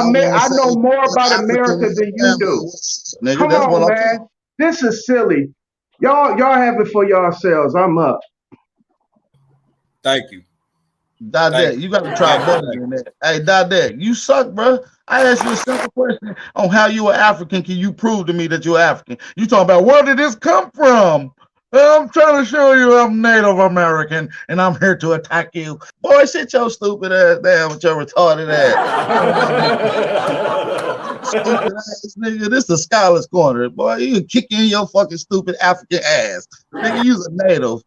America than you do. Nigga, come on, man. This is silly. Y'all have it for yourselves. I'm up. Thank you. Dad, you got to try better than that. Hey, Dad, you suck, bro. I asked you a simple question on how you are African. Can you prove to me that you're African? You talking about where did this come from? I'm trying to show you I'm Native American and I'm here to attack you. Boy, sit your stupid ass down with your retarded ass. Stupid ass nigga. This is the Scholar's Corner. Boy, you can kick in your fucking stupid African ass. Nigga, you's a native.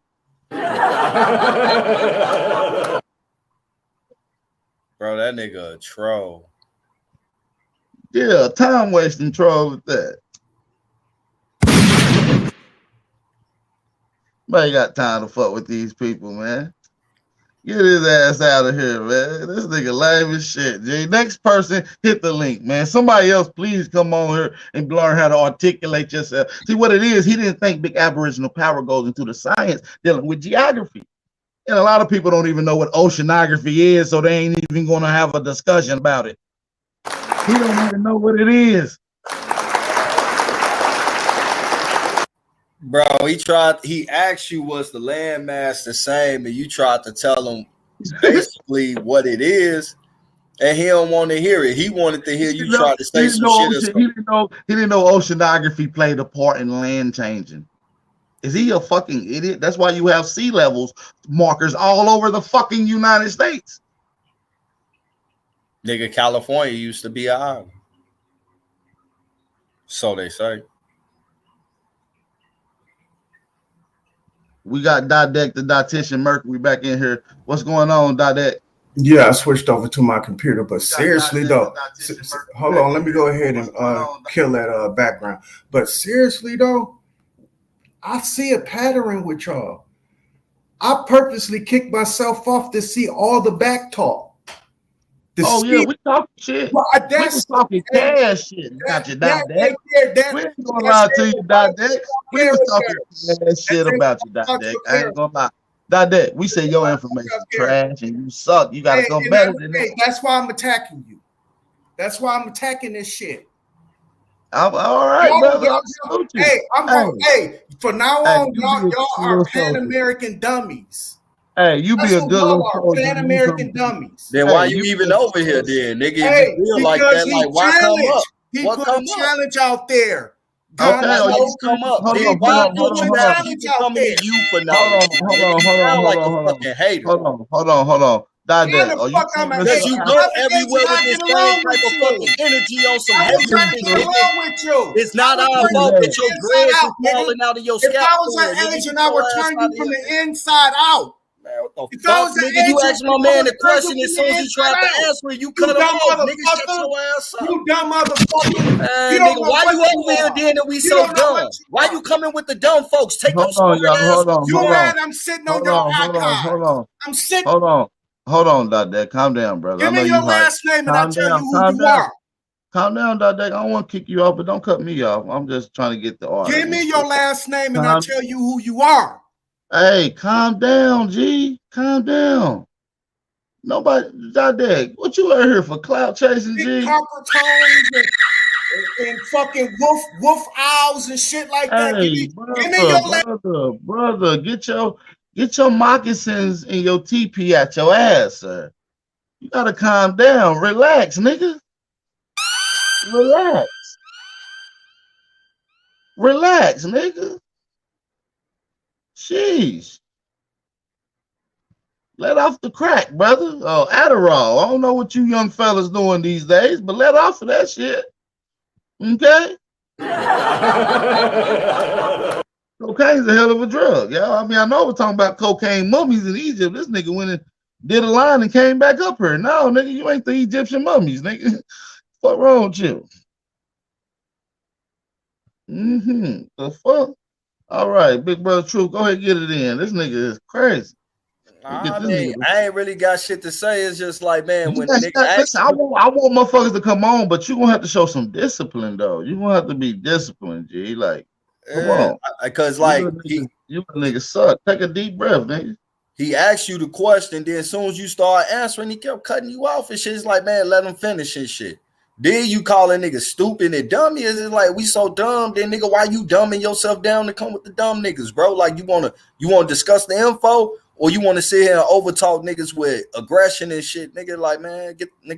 Bro, that nigga a troll. Yeah, time wasting troll with that. Nobody got time to fuck with these people, man. Get his ass out of here, man. This nigga lame as shit, G. Next person, hit the link, man. Somebody else, please come on here and learn how to articulate yourself. See what it is, he didn't think big Aboriginal power goes into the science dealing with geography. And a lot of people don't even know what oceanography is, so they ain't even gonna have a discussion about it. He don't even know what it is. Bro, he asked you was the landmass the same, and you tried to tell him basically what it is, and he don't want to hear it. He wanted to hear you try to say some shit. He didn't know oceanography played a part in land changing. Is he a fucking idiot? That's why you have sea levels markers all over the fucking United States. Nigga, California used to be an island. So they say. We got Dodek, the dietitian Mercury, back in here. What's going on, Dodek? Yeah, I switched over to my computer, but seriously though, hold on, let me go ahead and kill that background. But seriously though, I see a pattern with y'all. I purposely kicked myself off to see all the back talk. We talking shit. Well, we was talking cash shit. Got you, Dodek. We ain't gonna lie to you, Dodek. We was talking cash shit about you, Dodek. I ain't gonna lie. Dodek, we say your information is trash and you suck. You gotta come better than that. That's why I'm attacking you. That's why I'm attacking this shit. I'm all right, brother. For now on, y'all are Pan-American dummies. Hey, you be a good little Pan-American dummies. Then why you even over here, then, nigga? If you feel like that, like why come up? He put a challenge out there. Okay, come up. Why don't you have people coming to you for knowledge? Hold on. Because you go everywhere with this same type of fucking energy on some hate shit. It's not our fault that your dreads is falling out of your scalp. If I was an Asian, I would turn you from the inside out. Man, what the fuck, nigga? You asked my man the question as soon as he tried to answer it, you cut him off. Nigga, shut your ass up. You dumb motherfucker. Nigga, why you over here then and we so dumb? Why you coming with the dumb folks? Take up some ass. You mad I'm sitting on your archive. I'm sitting. Hold on, Dodek. Calm down, brother. Give me your last name and I'll tell you who you are. Calm down, Dodek. I don't want to kick you off, but don't cut me off. I'm just trying to get the order. Give me your last name and I'll tell you who you are. Hey, calm down, G. Calm down. Nobody, Dodek, what you out here for? Cloud chasing, G? Copper tones and fucking wolf owls and shit like that. Hey, brother, get your moccasins and your TP at your ass, sir. You gotta calm down. Relax, nigga. Relax, nigga. Jeez. Let off the crack, brother. Oh, Adderall. I don't know what you young fellas doing these days, but let off of that shit. Okay? Cocaine's a hell of a drug, y'all. I mean, I know we're talking about cocaine mummies in Egypt. This nigga went and did a line and came back up here. No, nigga, you ain't the Egyptian mummies, nigga. What wrong with you? The fuck? All right, Big Brother True, go ahead and get it in. This nigga is crazy. I mean, I ain't really got shit to say. It's just like, man, when nigga listen, I want motherfuckers to come on, but you gonna have to show some discipline, though. You gonna have to be disciplined, G. Like, come on. Because, like, you a nigga suck. Take a deep breath, nigga. He asked you the question, then as soon as you start answering, he kept cutting you off and shit. It's like, man, let him finish and shit. Then you call a nigga stupid and dumb. It's like, we so dumb. Then nigga, why you dumbing yourself down to come with the dumb niggas, bro? Like, you wanna discuss the info, or you want to sit here and overtalk niggas with aggression and shit, nigga? Like, man,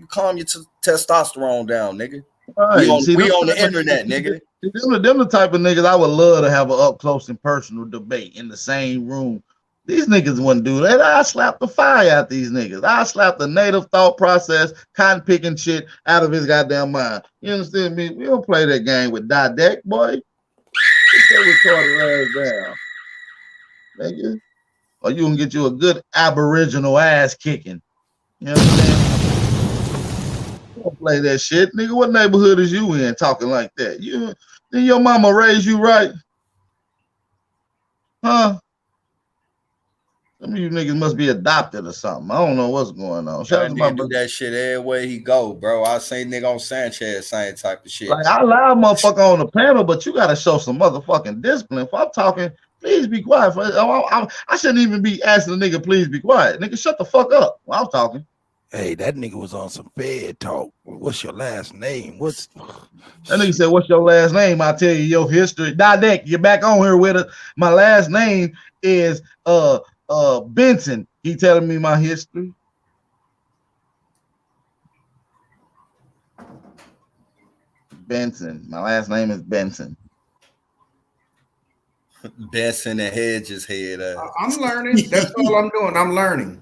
calm your testosterone down, nigga. Right. We on the internet, nigga. Them the type of niggas I would love to have an up close and personal debate in the same room. These niggas wouldn't do that. I slap the fire out these niggas. I slap the native thought process, cotton picking shit out of his goddamn mind. You understand me? We don't play that game with Dodek, boy. Get your retarded ass down, nigga. Or you can get you a good Aboriginal ass kicking. You know what I'm saying? Don't play that shit, nigga. What neighborhood is you in talking like that? Did your mama raise you right? Huh? Some of you niggas must be adopted or something. I don't know what's going on. Shout out to my do that shit everywhere he go, bro. I seen nigga on Sanchez same type of shit. Like I allow motherfucker on the panel, but you gotta show some motherfucking discipline. If I'm talking, please be quiet. I shouldn't even be asking the nigga, please be quiet. Nigga, shut the fuck up while I'm talking. Hey, that nigga was on some Fed talk. What's your last name? That nigga said, what's your last name? I'll tell you your history. Didek, you're back on here with us. My last name is Benson. He telling me my history. Benson. My last name is Benson. Benson and Hedges head up. I'm learning. That's all I'm doing. I'm learning.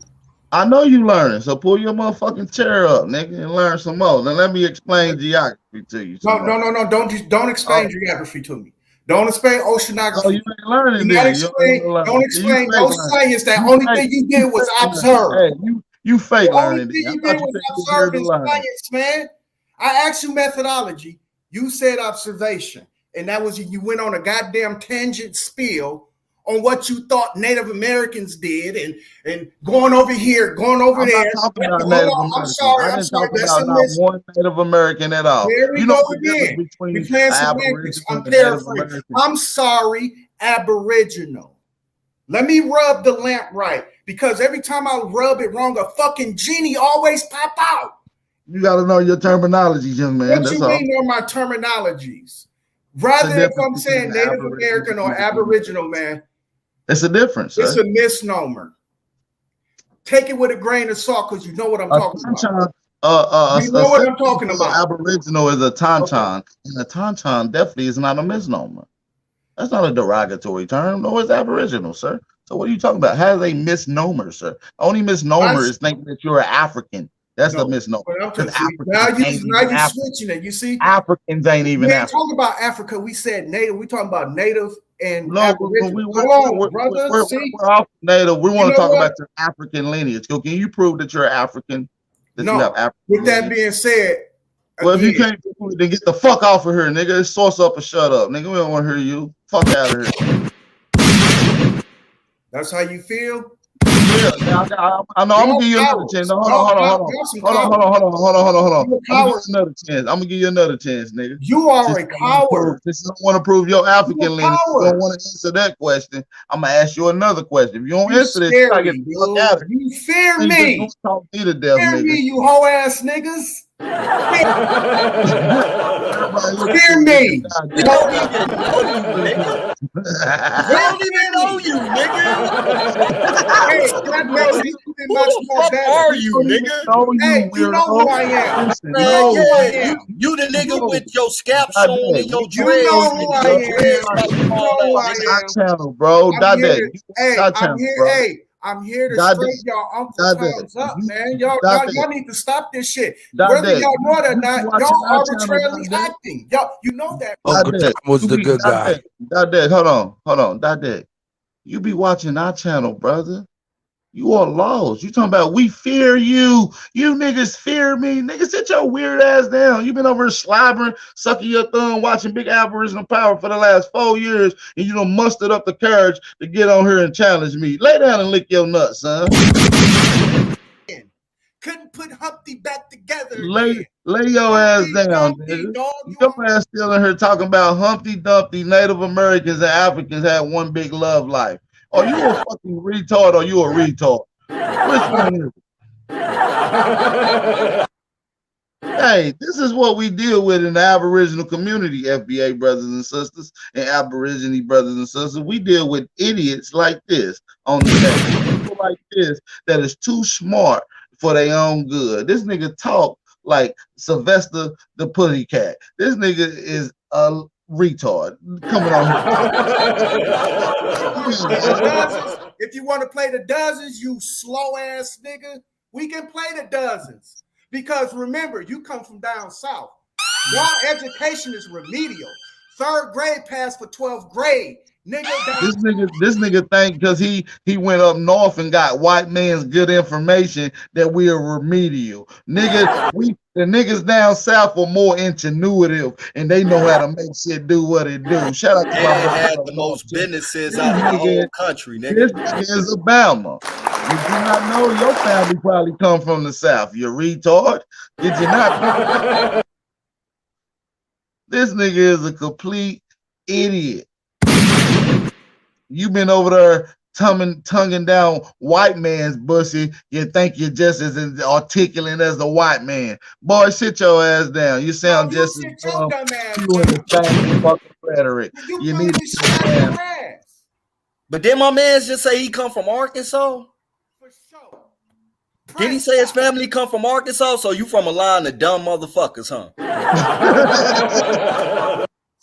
I know you learning, so pull your motherfucking chair up, nigga, and learn some more. Now let me explain geography to you. No. Don't explain geography to me. Don't explain oceanography. Oh, you ain't learning. Don't explain no science. That only thing you did was observe. Hey, you fake learning. The only thing you did was observe in science, man. I asked you methodology. You said observation, and that was you went on a goddamn tangent spiel on what you thought Native Americans did, and going over here, going over there. I'm sorry. That's not one Native American at all. There we go again. We playing semantics. I'm paraphrasing. I'm sorry, Aboriginal. Let me rub the lamp right, because every time I rub it wrong, a fucking genie always pop out. You got to know your terminologies, young man. What you mean know my terminologies? Rather if I'm saying Native American or Aboriginal, man. It's a difference. It's a misnomer. Take it with a grain of salt, because you know what I'm talking about. You know what I'm talking about. Aboriginal is a tauntaun, and a tauntaun definitely is not a misnomer. That's not a derogatory term. No, it's Aboriginal, sir. So what are you talking about? How is a misnomer, sir? Only misnomer is thinking that you're an African. That's the misnomer. Now you're switching it. You see, Africans ain't even. We ain't talking about Africa. We said Native. We talking about Native and we're off Native. We want to talk about your African lineage. So can you prove that you're African? With that being said, well, if you can't prove it, then get the fuck off of here, nigga. It's source up and shut up, nigga. We don't want to hear you. Fuck out of here. That's how you feel. Yeah, I know. I'm gonna give you another chance. Hold on. I'm gonna give you another chance, nigga. You are a coward. Since you don't want to prove your African lineage, you don't want to answer that question. I'm gonna ask you another question. If you don't answer this, I get the fuck out of here. You fear me. Talk me to death, fear nigga. Me, you hoe ass niggas. Fear me. We don't even know you, nigga. Hey, who are you, nigga? Hey, you know who I am. You the nigga with your scalp showing and your dreads. You know who I am. Channel, bro. I'm here to straighten y'all Uncle Tom's up, man. Y'all need to stop this shit. Whether y'all know it or not, y'all arbitrarily acting. Y'all, you know that. Uncle Tom was the good guy. Hold on. Didek. You be watching our channel, brother. You are lost. You talking about we fear you. You niggas fear me. Niggas, sit your weird ass down. You been over here slobbering, sucking your thumb, watching Big Aboriginal Power for the last 4 years, and you done mustered up the courage to get on here and challenge me. Lay down and lick your nuts, son. Couldn't put Humpty back together. Lay your ass down, nigga. Your ass still in here talking about Humpty Dumpty, Native Americans and Africans had one big love life. Are you a fucking retard or you a retard? Which one is it? Hey, this is what we deal with in the Aboriginal community, FBA brothers and sisters, and Aborigine brothers and sisters. We deal with idiots like this on the net. People like this that is too smart for their own good. This nigga talk like Sylvester the Pussycat. This nigga is a retard coming on here. If you want to play the dozens, you slow ass nigga, we can play the dozens. Because remember, you come from down south. Your education is remedial. 3rd grade passed for 12th grade. Nigga, This nigga think because he went up north and got white man's good information that we are remedial. Nigga, the niggas down south are more ingenuitive and they know how to make shit do what it do. Shout out to my brother. Had the most businesses out of the whole country, nigga. This nigga is Obama. Did you not know your family probably come from the south? You retard? Did you not? This nigga is a complete idiot. You been over there tonguing down white man's pussy. You think you're just as articulate as the white man. Boy, sit your ass down. You sound just as dumb. You in the same fucking rhetoric. You need to sit down. But then my man just say he come from Arkansas. For sure. Did he say his family come from Arkansas? So you from a line of dumb motherfuckers, huh?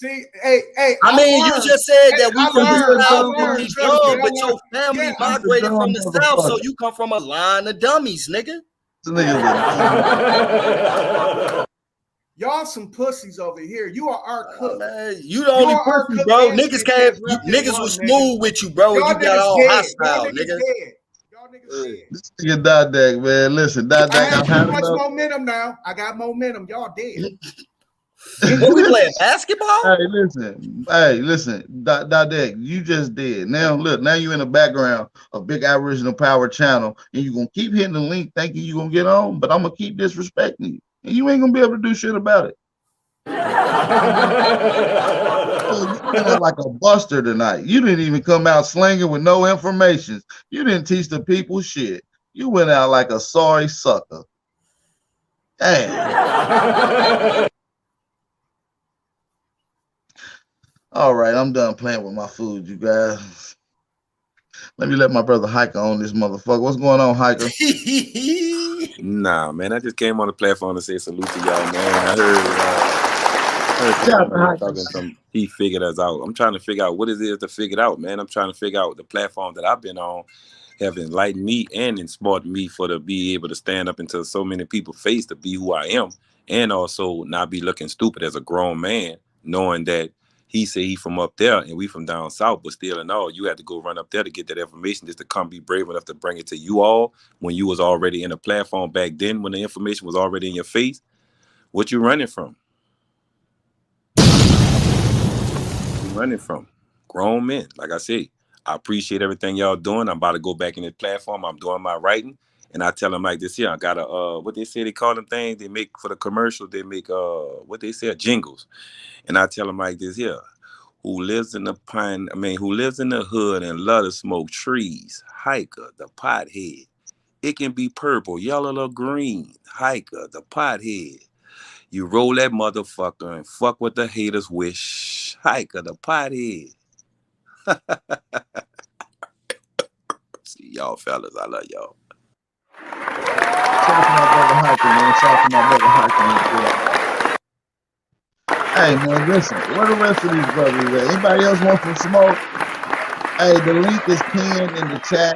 See, hey, I mean, you just said that we from the South, but your family migrated from the South, so you come from a line of dummies, nigga. Y'all some pussies over here. You are our cook. You the only pussy, bro. Niggas can't. Niggas was smooth with you, bro. You got all hostile, nigga. This nigga Dadak, man. Listen, Dadak. I have too much momentum now. I got momentum. Y'all dead. What we playing basketball? Hey, listen, Dadak, you just did. Now look, now you in the background of Big Aboriginal Power Channel, and you gonna keep hitting the link thinking you gonna get on, but I'm gonna keep disrespecting you, and you ain't gonna be able to do shit about it. You been like a buster tonight. You didn't even come out slinging with no information. You didn't teach the people shit. You went out like a sorry sucker. Damn. All right, I'm done playing with my food, you guys. Let me let my brother Hiker on this motherfucker. What's going on, Hiker? Nah, man, I just came on the platform to say salute to y'all, man. I heard he figured us out. I'm trying to figure out what it is to figure it out, man. I'm trying to figure out the platform that I've been on have enlightened me and inspired me for to be able to stand up into so many people's face to be who I am, and also not be looking stupid as a grown man, knowing that he said he from up there and we from down south, but still and all, you had to go run up there to get that information just to come be brave enough to bring it to you all when you was already in a platform back then when the information was already in your face. What you running from? You running from? Grown men. Like I say, I appreciate everything y'all doing. I'm about to go back in the platform. I'm doing my writing. And I tell them like this here, I got a, what they say they call them things they make for the commercial, they make, what they say, jingles. And I tell them like this here, who lives in the hood and love to smoke trees, Hiker, the pothead. It can be purple, yellow, or green, Hiker, the pothead. You roll that motherfucker and fuck what the haters wish, Hiker, the pothead. See y'all fellas, I love y'all. Shout out to my brother Hiker, man. Shout out to my brother Hiker. Hey, man, listen. Where the rest of these brothers at? Anybody else want some smoke? Hey, the link is pinned in the chat.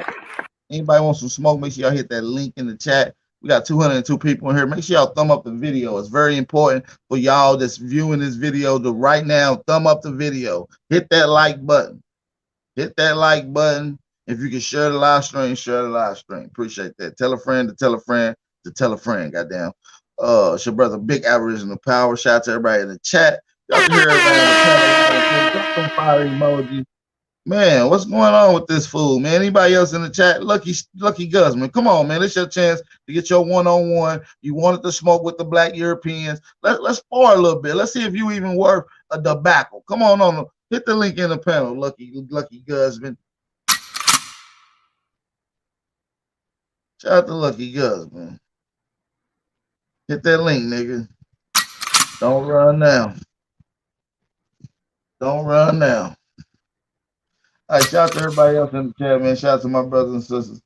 Anybody want some smoke? Make sure y'all hit that link in the chat. We got 202 people in here. Make sure y'all thumb up the video. It's very important for y'all that's viewing this video to right now thumb up the video. Hit that like button. Hit that like button. If you can share the live stream, share the live stream. Appreciate that. Tell a friend to tell a friend to tell a friend. Goddamn. It's your brother Big Aboriginal Power. Shout out to everybody in the chat. Y'all can hear everybody in the chat. Drop some fire emoji. Man, what's going on with this fool, man? Anybody else in the chat? Lucky Guzman. Come on, man. It's your chance to get your one-on-one. You wanted to smoke with the black Europeans. Let's spar a little bit. Let's see if you even worth a debacle. Come on. Hit the link in the panel, Lucky Guzman. Shout out to Lucky Guzman. Hit that link, nigga. Don't run now. Don't run now. All right, shout out to everybody else in the chat, man. Shout out to my brothers and sisters.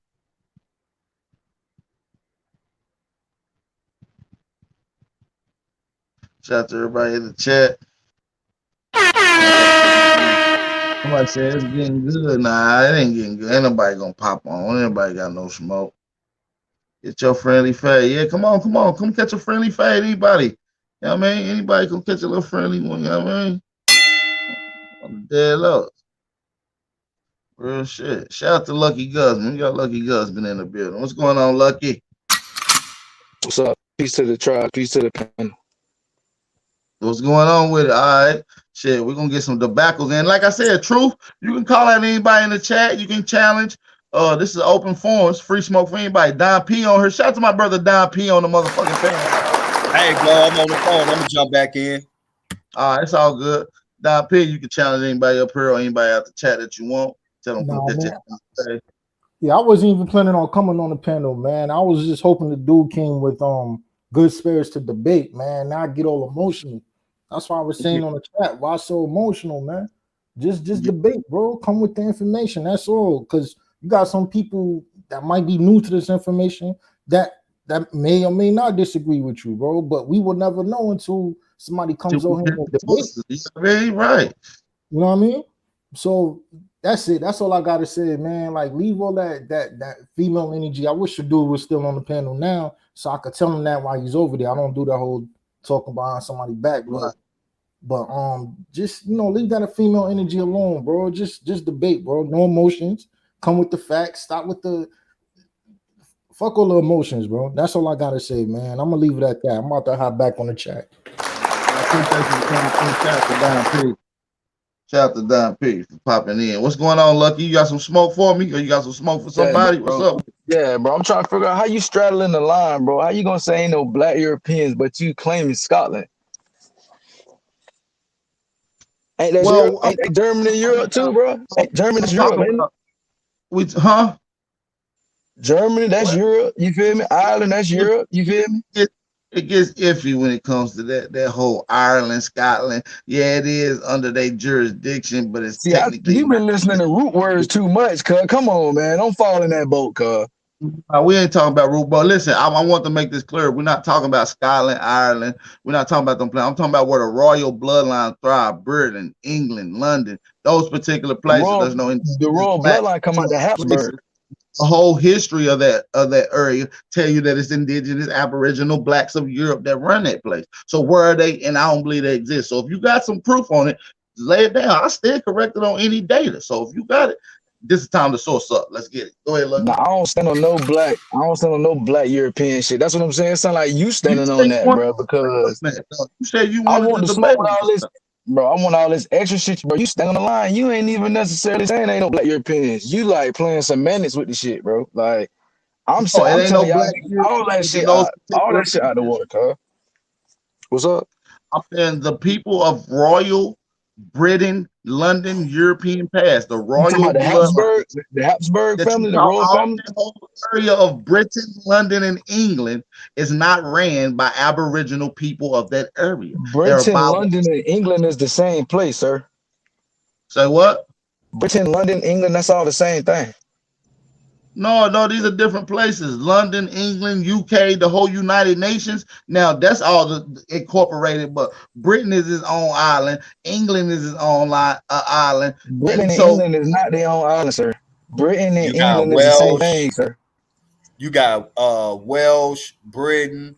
Shout out to everybody in the chat. Somebody said it's getting good. Nah, it ain't getting good. Ain't nobody gonna pop on. Ain't nobody got no smoke. Get your friendly fade. Yeah, come on. Come catch a friendly fade. Anybody. You know what I mean? Anybody come catch a little friendly one, you know what I mean? On the dead low. Real shit. Shout out to Lucky Gus, man. We got Lucky Gus been in the building. What's going on, Lucky? What's up? Peace to the tribe. Peace to the panel. What's going on with it? All right. Shit, we're gonna get some debaccles in. Like I said, truth, you can call out anybody in the chat. You can challenge. This is open forum. It's free smoke for anybody. Don P on her. Shout out to my brother Don P on the motherfucking panel. Hey, bro, I'm on the phone. I'm gonna jump back in. All right, it's all good. Don P, you can challenge anybody up here or anybody out the chat that you want. Tell them Nah, that man. you say. Yeah, I wasn't even planning on coming on the panel, man. I was just hoping the dude came with good spirits to debate, man. Now I get all emotional. That's why I was saying on the chat, why so emotional, man? Just debate, bro. Come with the information. That's all. Because you got some people that might be new to this information that may or may not disagree with you, bro. But we will never know until somebody comes over here and debates. Very right. You know what I mean? So that's it. That's all I gotta say, man. Like, leave all that female energy. I wish the dude was still on the panel now, so I could tell him that while he's over there. I don't do that whole talking behind somebody's back, but just leave that female energy alone, bro. Just debate, bro. No emotions. Come with the facts. Stop with the fuck all the emotions, bro. That's all I gotta say, man. I'm gonna leave it at that. I'm about to hop back on the chat. Shout out to Don P for popping in. What's going on, Lucky? You got some smoke for me, or you got some smoke for somebody? Yeah, What's bro. up? Yeah, bro. I'm trying to figure out how you straddling the line, bro. How you gonna say ain't no black Europeans, but you claiming Scotland? Ain't that Europe? Ain't that Germany and Europe too, bro? Ain't Germany's Europe, ain't it? Germany, that's Europe. You feel me? Ireland, that's Europe. You feel me? It gets iffy when it comes to that whole Ireland, Scotland. Yeah, it is under their jurisdiction, but it's technically you've been listening to root words too much, cuz. Come on, man. Don't fall in that boat, cuz. We ain't talking about root, but listen, I want to make this clear. We're not talking about Scotland, Ireland. We're not talking about them places. I'm talking about where the royal bloodline thrive, Britain, England, London, those particular places. There's no the royal bloodline come out the Habsburg. The whole history of that area tell you that it's indigenous aboriginal blacks of Europe that run that place. So where are they? And I don't believe they exist. So if you got some proof on it, lay it down. I stand corrected on any data. So if you got it, this is time to source up. Let's get it. Go ahead, look. Nah, I don't stand on no black. I don't stand on no black European shit. That's what I'm saying. It sound like you standing on that, bro. Because you said you I wanted want to smoke with all this, bro. I want all this extra shit, bro. You stand on the line. You ain't even necessarily saying ain't no black Europeans. You like playing semantics with the shit, bro. Like I'm saying, I'm telling y'all all that shit out the water, cuz. What's up? I'm saying the people of royal Britain, London, European past, the royal the Habsburg family, the royal family. The whole area of Britain, London, and England is not ran by Aboriginal people of that area. Britain, London, and England is the same place, sir. Say what? Britain, London, England, that's all the same thing. No, these are different places. London, England, UK, the whole United Nations. Now that's all incorporated, but Britain is its own island. England is its own island. Britain and England is not their own island, sir. Britain and England is the same thing, sir. You got Welsh, Britain,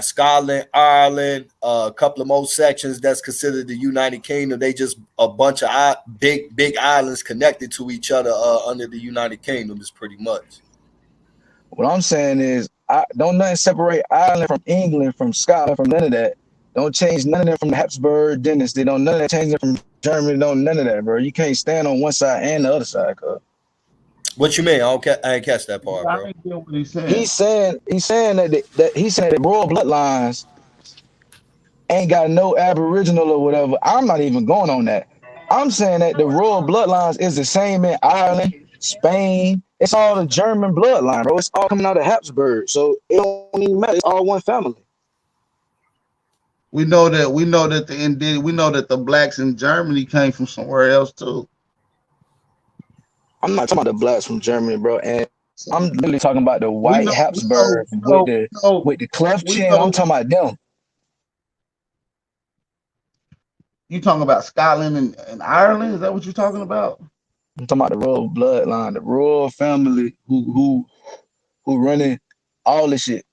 Scotland, Ireland, a couple of more sections that's considered the United Kingdom. They just a bunch of big islands connected to each other under the United Kingdom is pretty much. What I'm saying is, don't nothing separate Ireland from England, from Scotland, from none of that. Don't change none of that from the Habsburg dynasty. Don't none of that change it from Germany. Don't none of that, bro. You can't stand on one side and the other side, cuz. What you mean? I ain't catch that part, bro. I ain't get what he's saying. He's saying that royal bloodlines ain't got no Aboriginal or whatever. I'm not even going on that. I'm saying that the royal bloodlines is the same in Ireland, Spain. It's all the German bloodline, bro. It's all coming out of Habsburg. So it don't even matter. It's all one family. We know that the blacks in Germany came from somewhere else too. I'm not talking about the blacks from Germany, bro. And I'm literally talking about the white Habsburg with the cleft chin. I'm talking about them. You talking about Scotland and Ireland? Is that what you're talking about? I'm talking about the royal bloodline, the royal family who running all this shit.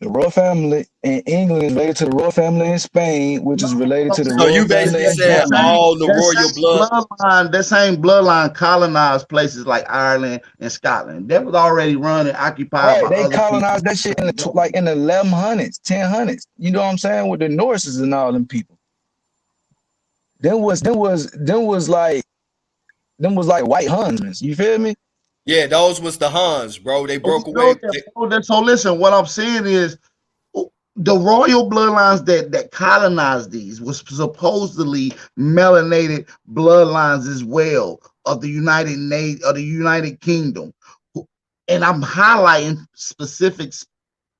The royal family in England is related to the royal family in Spain, which is related to the So royal you family basically in saying Germany. all the royal blood. That same bloodline colonized places like Ireland and Scotland. That was already run and occupied by Right, they other people. colonized that shit in the like in the 1100s, 1000s. You know what I'm saying? With the Norses and all them people. Them was like white Huns. You feel me? Yeah, those was the Huns, bro. They broke away. So listen, what I'm saying is the royal bloodlines that colonized these was supposedly melanated bloodlines as well of the United Kingdom. And I'm highlighting specific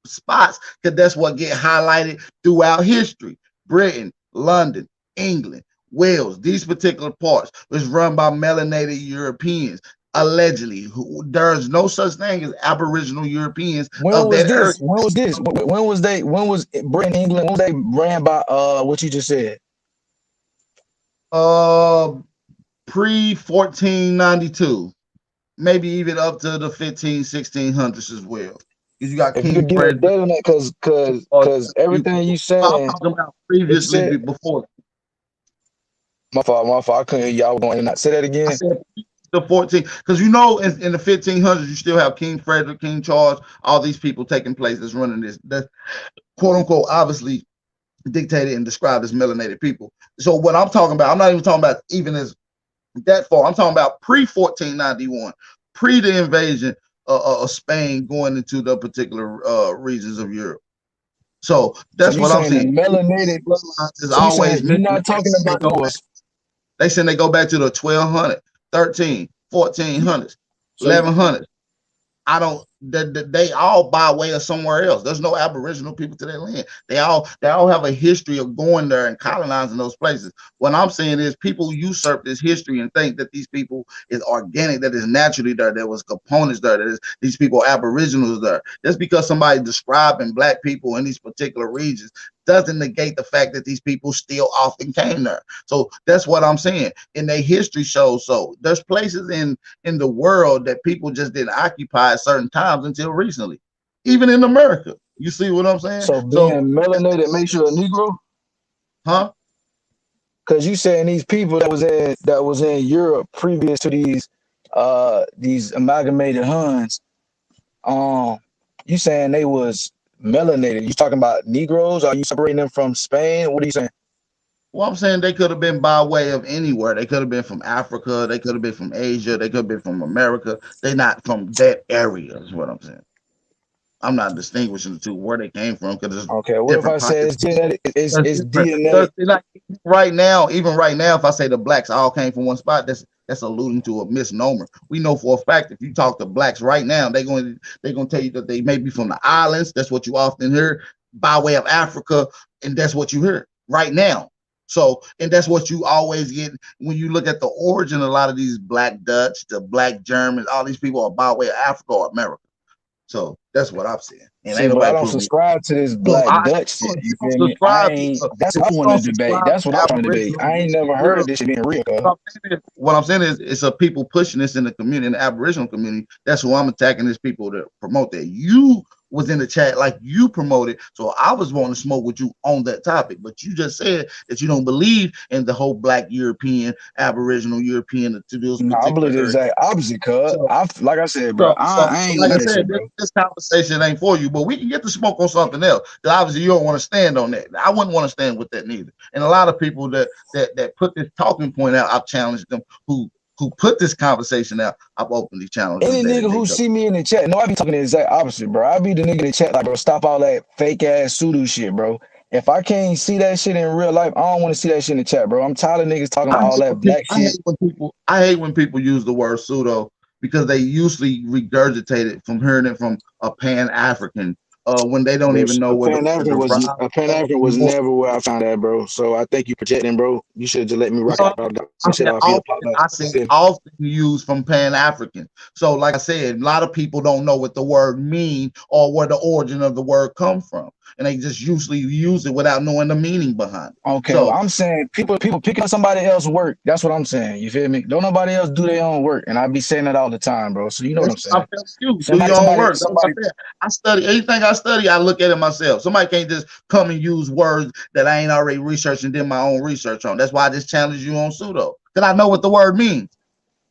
spots because that's what get highlighted throughout history. Britain, London, England, Wales, these particular parts was run by melanated Europeans. Allegedly, there's no such thing as Aboriginal Europeans of that area. When was this? When was Britain, England? When was they ran by what you just said? Pre 1492, maybe even up to the 1600s as well. Because you got If King you get a Frederick. date on that, because everything you saying. I'm talking about previously before. My fault. I couldn't hear y'all going and say that again. I said the 14, because you know in the 1500s you still have King Frederick, King Charles, all these people taking place that's running this. That's quote unquote obviously dictated and described as melanated people. So what I'm talking about, I'm not even talking about even as that far. I'm talking about pre 1491, pre the invasion of Spain going into the particular regions of Europe. So that's what I'm saying. Melanated is always. You're not talking about those. They say they go back to the 1200, 13, 1400s, 1100s. I don't. They all by way of somewhere else. There's no Aboriginal people to that land. They all have a history of going there and colonizing those places. What I'm saying is people usurp this history and think that these people is organic, that is naturally there. There was components there. That these people are Aboriginals there. Just because somebody describing black people in these particular regions doesn't negate the fact that these people still often came there. So that's what I'm saying. And their history shows so. There's places in the world that people just didn't occupy at certain times until recently, even in America. You see what I'm saying? So being melanated makes you a Negro, huh? Because you saying these people that was in Europe previous to these amalgamated Huns, you saying they was melanated? You talking about Negroes? Are you separating them from Spain? What are you saying? Well, I'm saying they could have been by way of anywhere. They could have been from Africa. They could have been from Asia. They could have been from America. They're not from that area, is what I'm saying. I'm not distinguishing the two where they came from because it's okay. What if I say it's genetic? It's DNA. Like right now, even right now, if I say the blacks all came from one spot, that's alluding to a misnomer. We know for a fact if you talk to blacks right now, they're going to tell you that they may be from the islands. That's what you often hear by way of Africa, and that's what you hear right now. So, and that's what you always get when you look at the origin. A lot of these black Dutch, the black Germans, all these people are by way of Africa or America. So that's what I'm saying. And see, but I don't subscribe to this black Dutch shit. You feel me? That's what I want to debate. That's what I'm trying to debate. I ain't never heard of this shit being real. What I'm saying is it's a people pushing this in the community, in the Aboriginal community. That's who I'm attacking, is people that promote that. You was in the chat like you promoted, so I was wanting to smoke with you on that topic, but you just said that you don't believe in the whole black European, Aboriginal European to those. No, I believe the exact opposite, cuz. Like I said, bro, I ain't like I said, this conversation ain't for you, but we can get the smoke on something else. Obviously, you don't want to stand on that. I wouldn't want to stand with that neither. And a lot of people that put this talking point out, I've challenged them who put this conversation out. I've openly challenged any nigga who see me in the chat. No, I be talking the exact opposite, bro. I be the nigga in the chat like, bro, stop all that fake ass pseudo shit, bro. If I can't see that shit in real life, I don't want to see that shit in the chat, bro. I'm tired of niggas talking about all that black shit. I hate when people use the word pseudo because they usually regurgitate it from hearing it from a Pan-African when they don't even know what Pan-African was never where I found that, bro. So I think you projecting, bro. You should just let me rock out. I said often used from Pan-African. So like I said, a lot of people don't know what the word mean or where the origin of the word come from. And they just usually use it without knowing the meaning behind it. Okay, so I'm saying people picking up somebody else's work. That's what I'm saying. You feel me? Don't nobody else do their own work. And I be saying that all the time, bro. So you know what I'm saying. Do your own work. I study anything I study, I look at it myself. Somebody can't just come and use words that I ain't already researched and did my own research on. That's why I just challenge you on pseudo, because I know what the word means.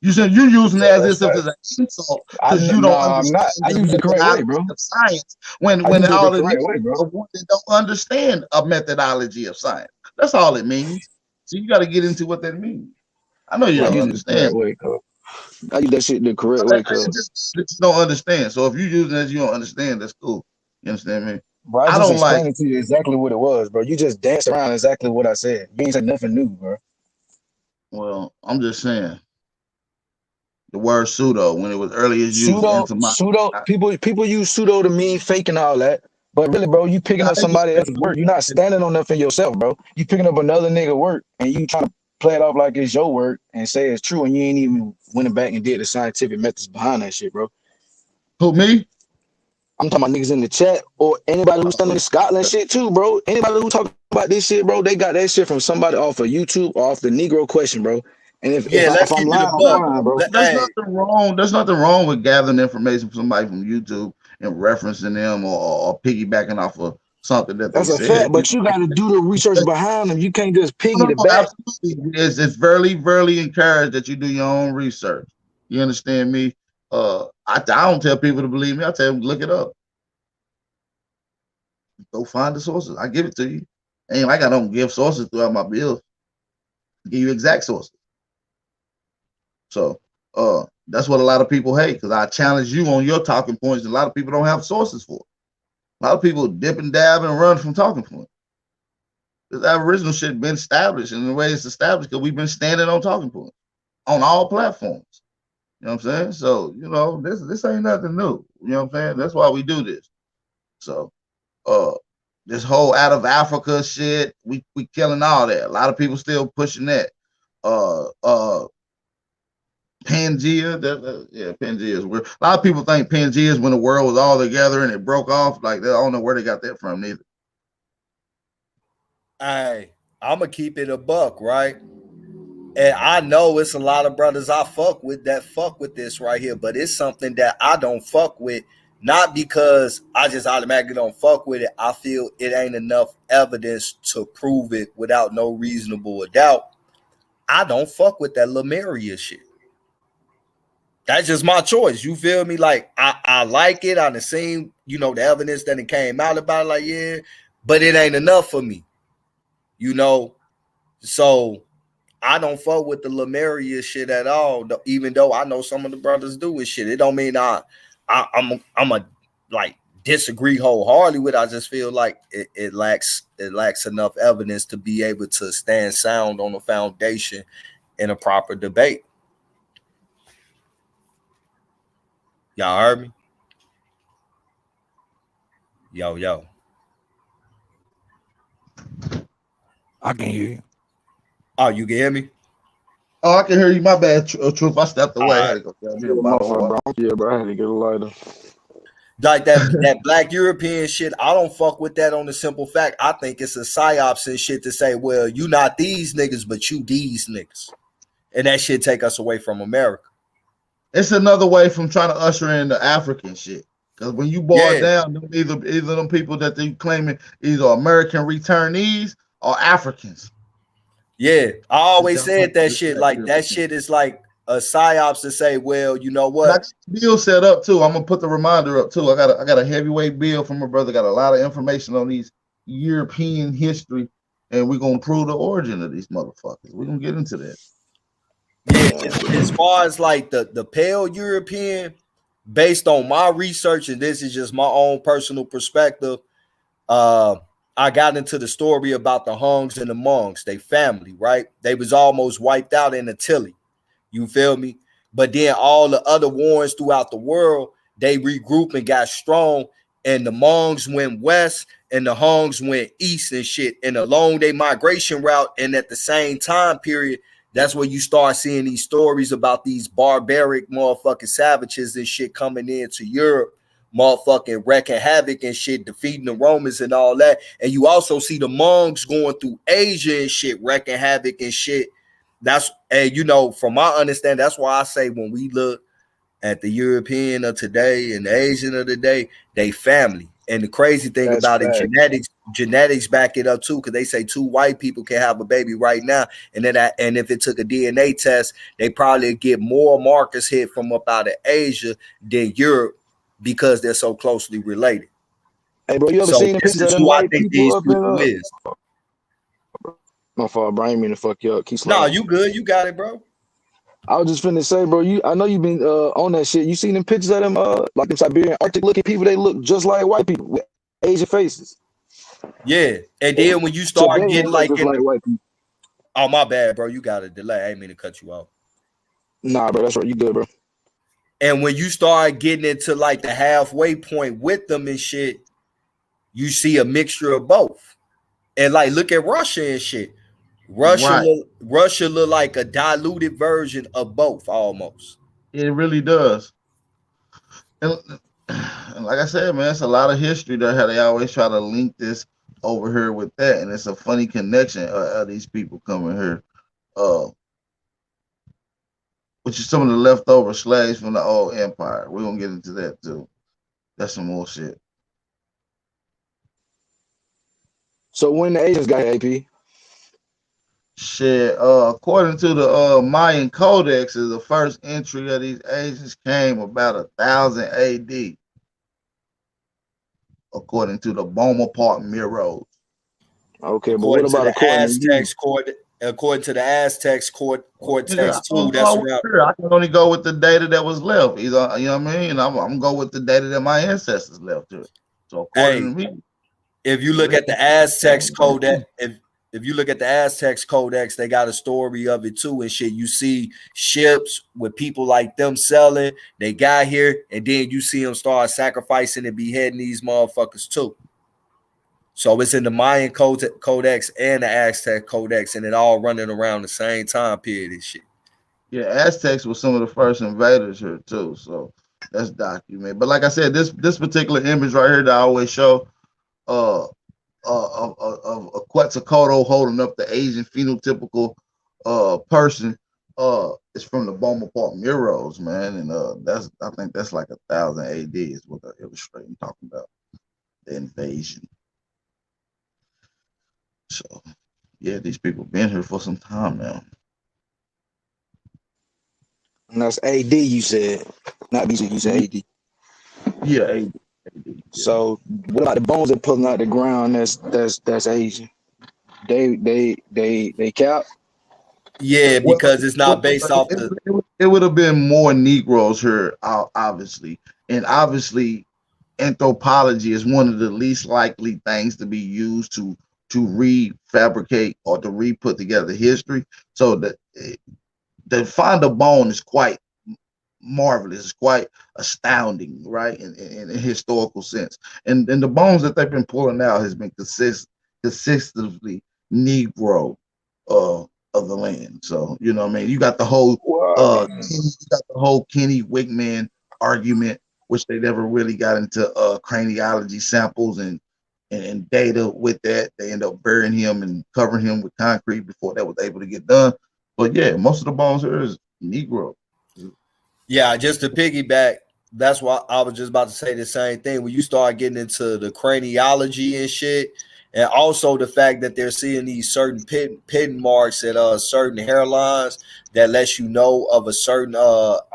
You said you using it as if it's an insult because you don't understand. I use the correct way, bro. Of science when all the niggas they don't understand a methodology of science. That's all it means. So you got to get into what that means. I know you don't understand. I use that shit the correct way, cuz. Just that you don't understand. So if you use it as you don't understand, that's cool. You understand me? Bro, I don't explained to you exactly what it was, bro. You just danced around exactly what I said. You ain't said nothing new, bro. Well, I'm just saying. The word pseudo, when it was earlier used pseudo, people use pseudo to mean fake and all that. But really, bro, you picking up somebody else's work. You're not standing on nothing yourself, bro. You picking up another nigga work and you trying to play it off like it's your work and say it's true, and you ain't even went back and did the scientific methods behind that shit, bro. Who, me? I'm talking about niggas in the chat or anybody who's studying Scotland shit too, bro. Anybody who talking about this shit, bro, they got that shit from somebody off of YouTube or off the Negro Question, bro. And if I'm lying, I'm lying, bro. There's nothing wrong with gathering information from somebody from YouTube and referencing them or piggybacking off of something that they said. That's a fact, but you got to do the research behind them. You can't just piggy the back. It's very, very encouraged that you do your own research. You understand me? I don't tell people to believe me. I tell them look it up. Go find the sources. I give it to you. Ain't like I don't give sources throughout my bills. I give you exact sources. So that's what a lot of people hate, because I challenge you on your talking points. A lot of people don't have sources for it. A lot of people dip and dab and run from talking points. This Aboriginal shit been established, and the way it's established because we've been standing on talking points on all platforms. You know what I'm saying? So, you know, this ain't nothing new. You know what I'm saying? That's why we do this. So this whole out of Africa shit, we killing all that. A lot of people still pushing that. Pangea, Pangea is weird. A lot of people think Pangea is when the world was all together and it broke off. Like, I don't know where they got that from neither. Hey, I'm gonna keep it a buck, right? And I know it's a lot of brothers I fuck with that fuck with this right here, but it's something that I don't fuck with, not because I just automatically don't fuck with it. I feel it ain't enough evidence to prove it without no reasonable doubt. I don't fuck with that Lemuria shit. That's just my choice. You feel me? Like, I like it. I done seen, you know, the evidence that it came out about it, like, yeah, but it ain't enough for me. You know? So I don't fuck with the Lemuria shit at all, even though I know some of the brothers do and shit. It don't mean I'm a like disagree wholeheartedly with it. I just feel like it lacks enough evidence to be able to stand sound on a foundation in a proper debate. Y'all heard me? Yo. I can hear you. Oh, you can hear me? Oh, I can hear you. My bad, Truth. I stepped away. Right. I had to go tell me about Yeah, bro, I had to get a lighter. Like that black European shit, I don't fuck with that on the simple fact. I think it's a psyops and shit to say, well, you not these niggas, but you these niggas. And that shit take us away from America. It's another way from trying to usher in the African shit. Because when you boil down, either them people that they claiming either American returnees or Africans. Yeah, I always said that shit. Like, that shit is like a psyops to say, well, you know what? I got the bill set up too. I'm gonna put the reminder up too. I got a heavyweight bill from my brother. Got a lot of information on these European history, and we're gonna prove the origin of these motherfuckers. We're gonna get into that. Yeah, as far as like the pale European, based on my research, and this is just my own personal perspective, I got into the story about the Hungs and the Mongs, they family, right? They was almost wiped out in Attili. You feel me? But then all the other wars throughout the world, they regrouped and got strong, and the Mongs went west and the Hungs went east and shit, and along their migration route, and at the same time period, that's where you start seeing these stories about these barbaric motherfucking savages and shit coming into Europe, motherfucking wrecking havoc and shit, defeating the Romans and all that. And you also see the Monks going through Asia and shit, wrecking havoc and shit. That's, and you know, from my understanding, that's why I say when we look at the European of today and the Asian of today, they family. And the crazy thing That's about it, fact. genetics back it up too, because they say 2 white people can have a baby right now, and then and if it took a DNA test, they probably get more markers hit from up out of Asia than Europe because they're so closely related. Hey, bro, you ever So seen the this pictures is of them who I white think people these up in people is. My fault, bro. I ain't mean to fuck you up. Keep No, sliding. you good. You got it, bro. I was just finna say, bro, I know you been on that shit. You seen them pictures of them like them Siberian Arctic looking people, they look just like white people with Asian faces. Yeah. And then when you So start they getting look like just in like the, white people. oh my bad, bro. You got a delay. I ain't mean to cut you off. Nah, bro, that's right. You good, bro. And when you start getting into like the halfway point with them and shit, you see a mixture of both. And like look at Russia and shit. Russia look like a diluted version of both almost. It really does. And like I said, man, it's a lot of history there. How they always try to link this over here with that, and it's a funny connection of these people coming here, which is some of the leftover slaves from the old empire. We're gonna get into that too. That's some more shit. So when the Asians got AP? Shit, according to the Mayan Codex, the first entry of these Asians came about 1000 AD. According to the Bonaparte Murals. Okay, but what about according to you? According to the Aztecs Cortex Yeah, too, that's around. I can only go with the data that was left. Either, you know what I mean? I'm gonna go with the data that my ancestors left here. So according to me, if you look at the Aztecs Codex, if you look at the Aztecs Codex, they got a story of it too and shit. You see ships with people like them selling. They got here, and then you see them start sacrificing and beheading these motherfuckers too. So it's in the Mayan Codex and the Aztec Codex, and it all running around the same time period and shit. Yeah, Aztecs were some of the first invaders here too. So that's documented. But like I said, this particular image right here that I always show, of Quetzalcoatl holding up the Asian phenotypical person is from the Bonaparte Murals, man, and I think that's like 1000 AD is what they're illustrating, talking about the invasion. So yeah, these people been here for some time now. And that's AD, you said, not BC. You said AD. Yeah, AD. So what about the bones they're pulling out the ground? That's Asian. They cap. Yeah, because it's not based off the. It would have been more Negroes here, obviously, and obviously, anthropology is one of the least likely things to be used to refabricate or to re-put together history. So that to find a bone is quite marvelous. It's quite astounding, right? In a historical sense. And the bones that they've been pulling out has been consistently Negro of the land. So you know what I mean? You got the whole Kenny Wigman argument, which they never really got into craniology samples and data with that. They end up burying him and covering him with concrete before that was able to get done. But yeah, most of the bones here is Negro. Yeah, just to piggyback, that's why I was just about to say the same thing. When you start getting into the craniology and shit, and also the fact that they're seeing these certain pin marks at certain hairlines that lets you know of a certain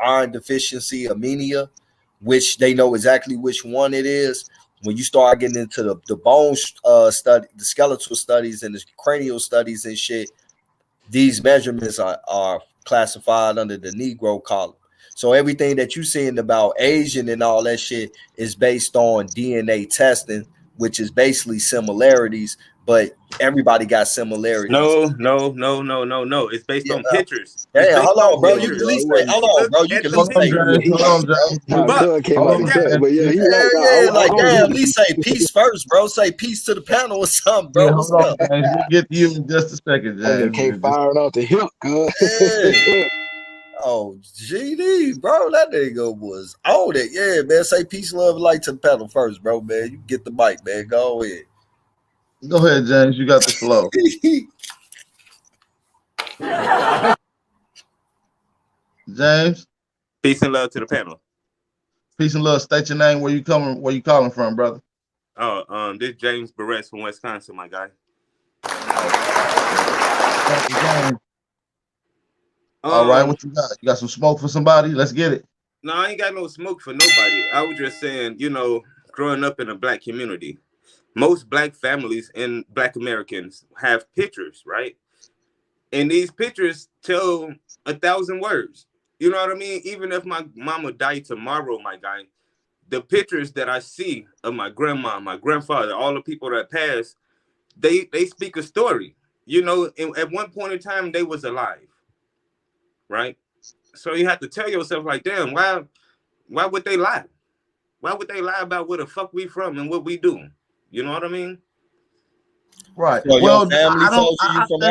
iron deficiency anemia, which they know exactly which one it is. When you start getting into the bone study, the skeletal studies and the cranial studies and shit, these measurements are classified under the Negro column. So everything that you're seeing about Asian and all that shit is based on DNA testing, which is basically similarities, but everybody got similarities. No. It's based on pictures. Yeah, hold on, bro. You can at least say, hold on, bro. You can at least say, like, damn, at least say peace first, bro. Say peace to the panel or something, bro. Yeah, hold on, James. We'll get to you in just a second, James. Can't fire off the hip, yeah. Oh, GD, bro, that nigga was on it. Yeah, man. Say peace, love, light to the panel first, bro, man. You get the mic, man. Go ahead. Go ahead, James. You got the flow. James. Peace and love to the panel. Peace and love. State your name. Where you calling from, brother? Oh, this James Barrett from Wisconsin, my guy. All right, what you got? You got some smoke for somebody? Let's get it. No, I ain't got no smoke for nobody. I was just saying, you know, growing up in a black community, most black families and black Americans have pictures, right? And these pictures tell 1,000 words. You know what I mean? Even if my mama died tomorrow, my guy, the pictures that I see of my grandma, my grandfather, all the people that passed, they speak a story. You know, and at one point in time, they was alive, right? So you have to tell yourself, like, damn, why would they lie? Why would they lie about where the fuck we from and what we do? You know what I mean? Right. So well, your family tells you from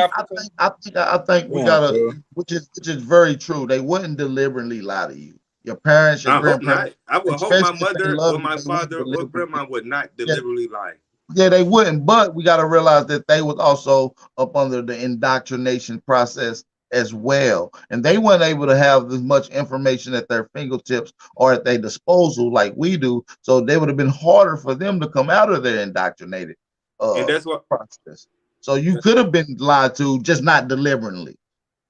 Africa? I think we gotta, which is very true. They wouldn't deliberately lie to you. Your parents, your I hope grandparents. not. I would hope my mother or my father or grandma would not deliberately lie. Yeah, they wouldn't, but we got to realize that they was also up under the indoctrination process as well, and they weren't able to have as much information at their fingertips or at their disposal like we do. So they would have been harder for them to come out of their indoctrinated and that's what process. So you could have been lied to, just not deliberately.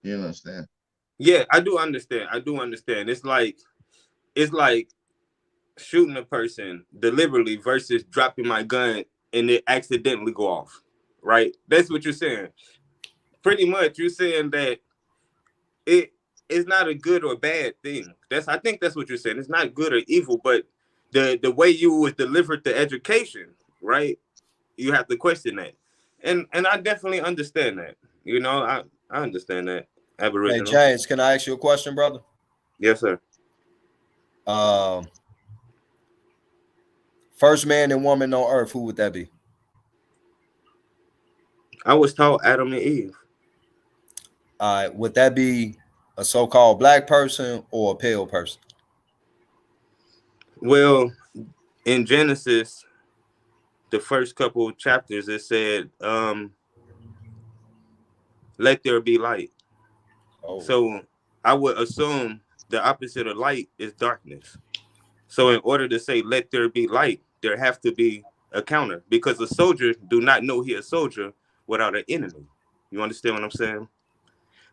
You understand? Yeah, I do understand. I do understand. It's like shooting a person deliberately versus dropping my gun and it accidentally go off, right? That's what you're saying. Pretty much, you're saying that it's not a good or bad thing. I think that's what you're saying. It's not good or evil, but the way you was delivered the education, right? You have to question that, and I definitely understand that. You know, I understand that. Aboriginal. Hey James, can I ask you a question, brother? Yes, sir. First man and woman on earth, who would that be? I was taught Adam and Eve. Would that be a so-called black person or a pale person? Well, in Genesis, the first couple of chapters, it said, let there be light. Oh. So I would assume the opposite of light is darkness. So in order to say, let there be light, there have to be a counter, because a soldier do not know he a soldier without an enemy. You understand what I'm saying?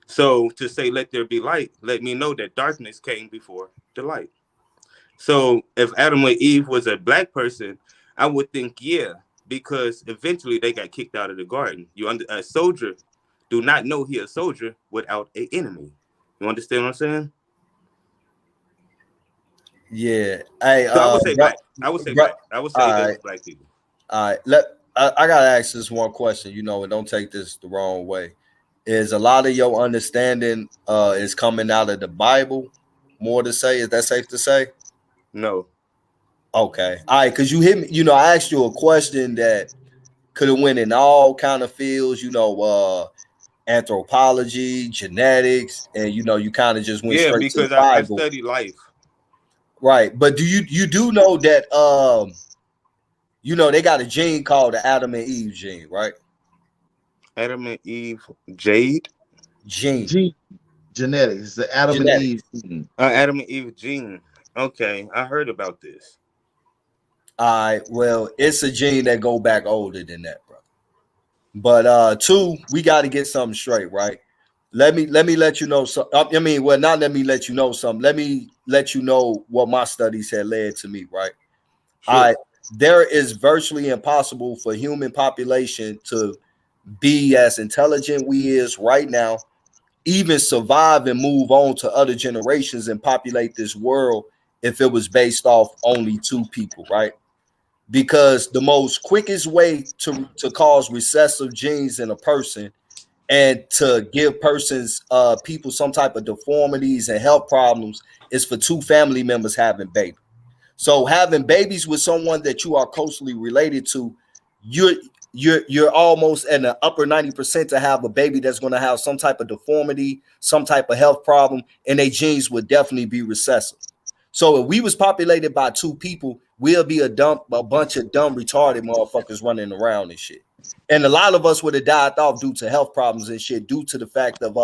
So to say, let there be light, let me know that darkness came before the light. So if Adam and Eve was a black person, I would think, yeah, because eventually they got kicked out of the garden. A soldier do not know he a soldier without an enemy. You understand what I'm saying? Yeah. Hey, so I would say black. I would say black. I would say that's black people. All right. I gotta ask this one question, you know, and don't take this the wrong way. Is a lot of your understanding is coming out of the Bible? More to say? Is that safe to say? No. Okay. All right, because you hit me, you know, I asked you a question that could have went in all kind of fields, you know, anthropology, genetics, and you know, you kind of just went straight to the Bible. I study life. Right. But do you do know that you know, they got a gene called the Adam and Eve gene, right? Adam and Eve gene. Genetics. The Adam and Eve gene. Adam and Eve gene. Okay, I heard about this. All right, well, it's a gene that go back older than that, bro. But two, we got to get something straight, right? Let me let you know. Not let me let you know something. Let me let you know what my studies had led to me, right? Sure. All right, there is virtually impossible for human population to be as intelligent we is right now, even survive and move on to other generations and populate this world if it was based off only two people, right? Because the most quickest way to cause recessive genes in a person and to give persons, people some type of deformities and health problems is for two family members having babies. So having babies with someone that you are closely related to, you're almost in the upper 90% to have a baby that's going to have some type of deformity, some type of health problem, and their genes would definitely be recessive. So if we was populated by two people, we'll be a bunch of dumb, retarded motherfuckers running around and shit. And a lot of us would have died off due to health problems and shit, due to the fact of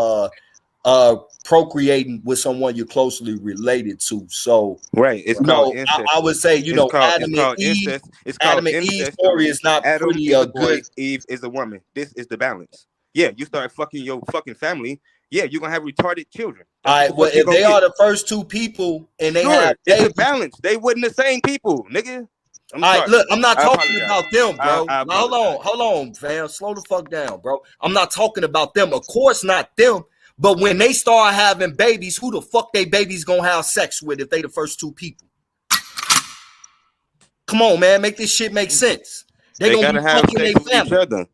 procreating with someone you're closely related to. So right, it's called incest. I would say, Adam and Eve. Incest. It's called Adam and incest Eve story is not Adam pretty is a boy, good. Eve is a woman. This is the balance. Yeah, you start fucking your fucking family. Yeah, you're gonna have retarded children. All right, well, if they are the first two people and they have it's a balance. They wasn't the same people, nigga. All right, look, I'm not talking about them, bro. Hold on, fam. Slow the fuck down, bro. I'm not talking about them. Of course not them. But when they start having babies, who the fuck they babies gonna have sex with if they the first two people? Come on, man. Make this shit make sense. They gonna be fucking their family.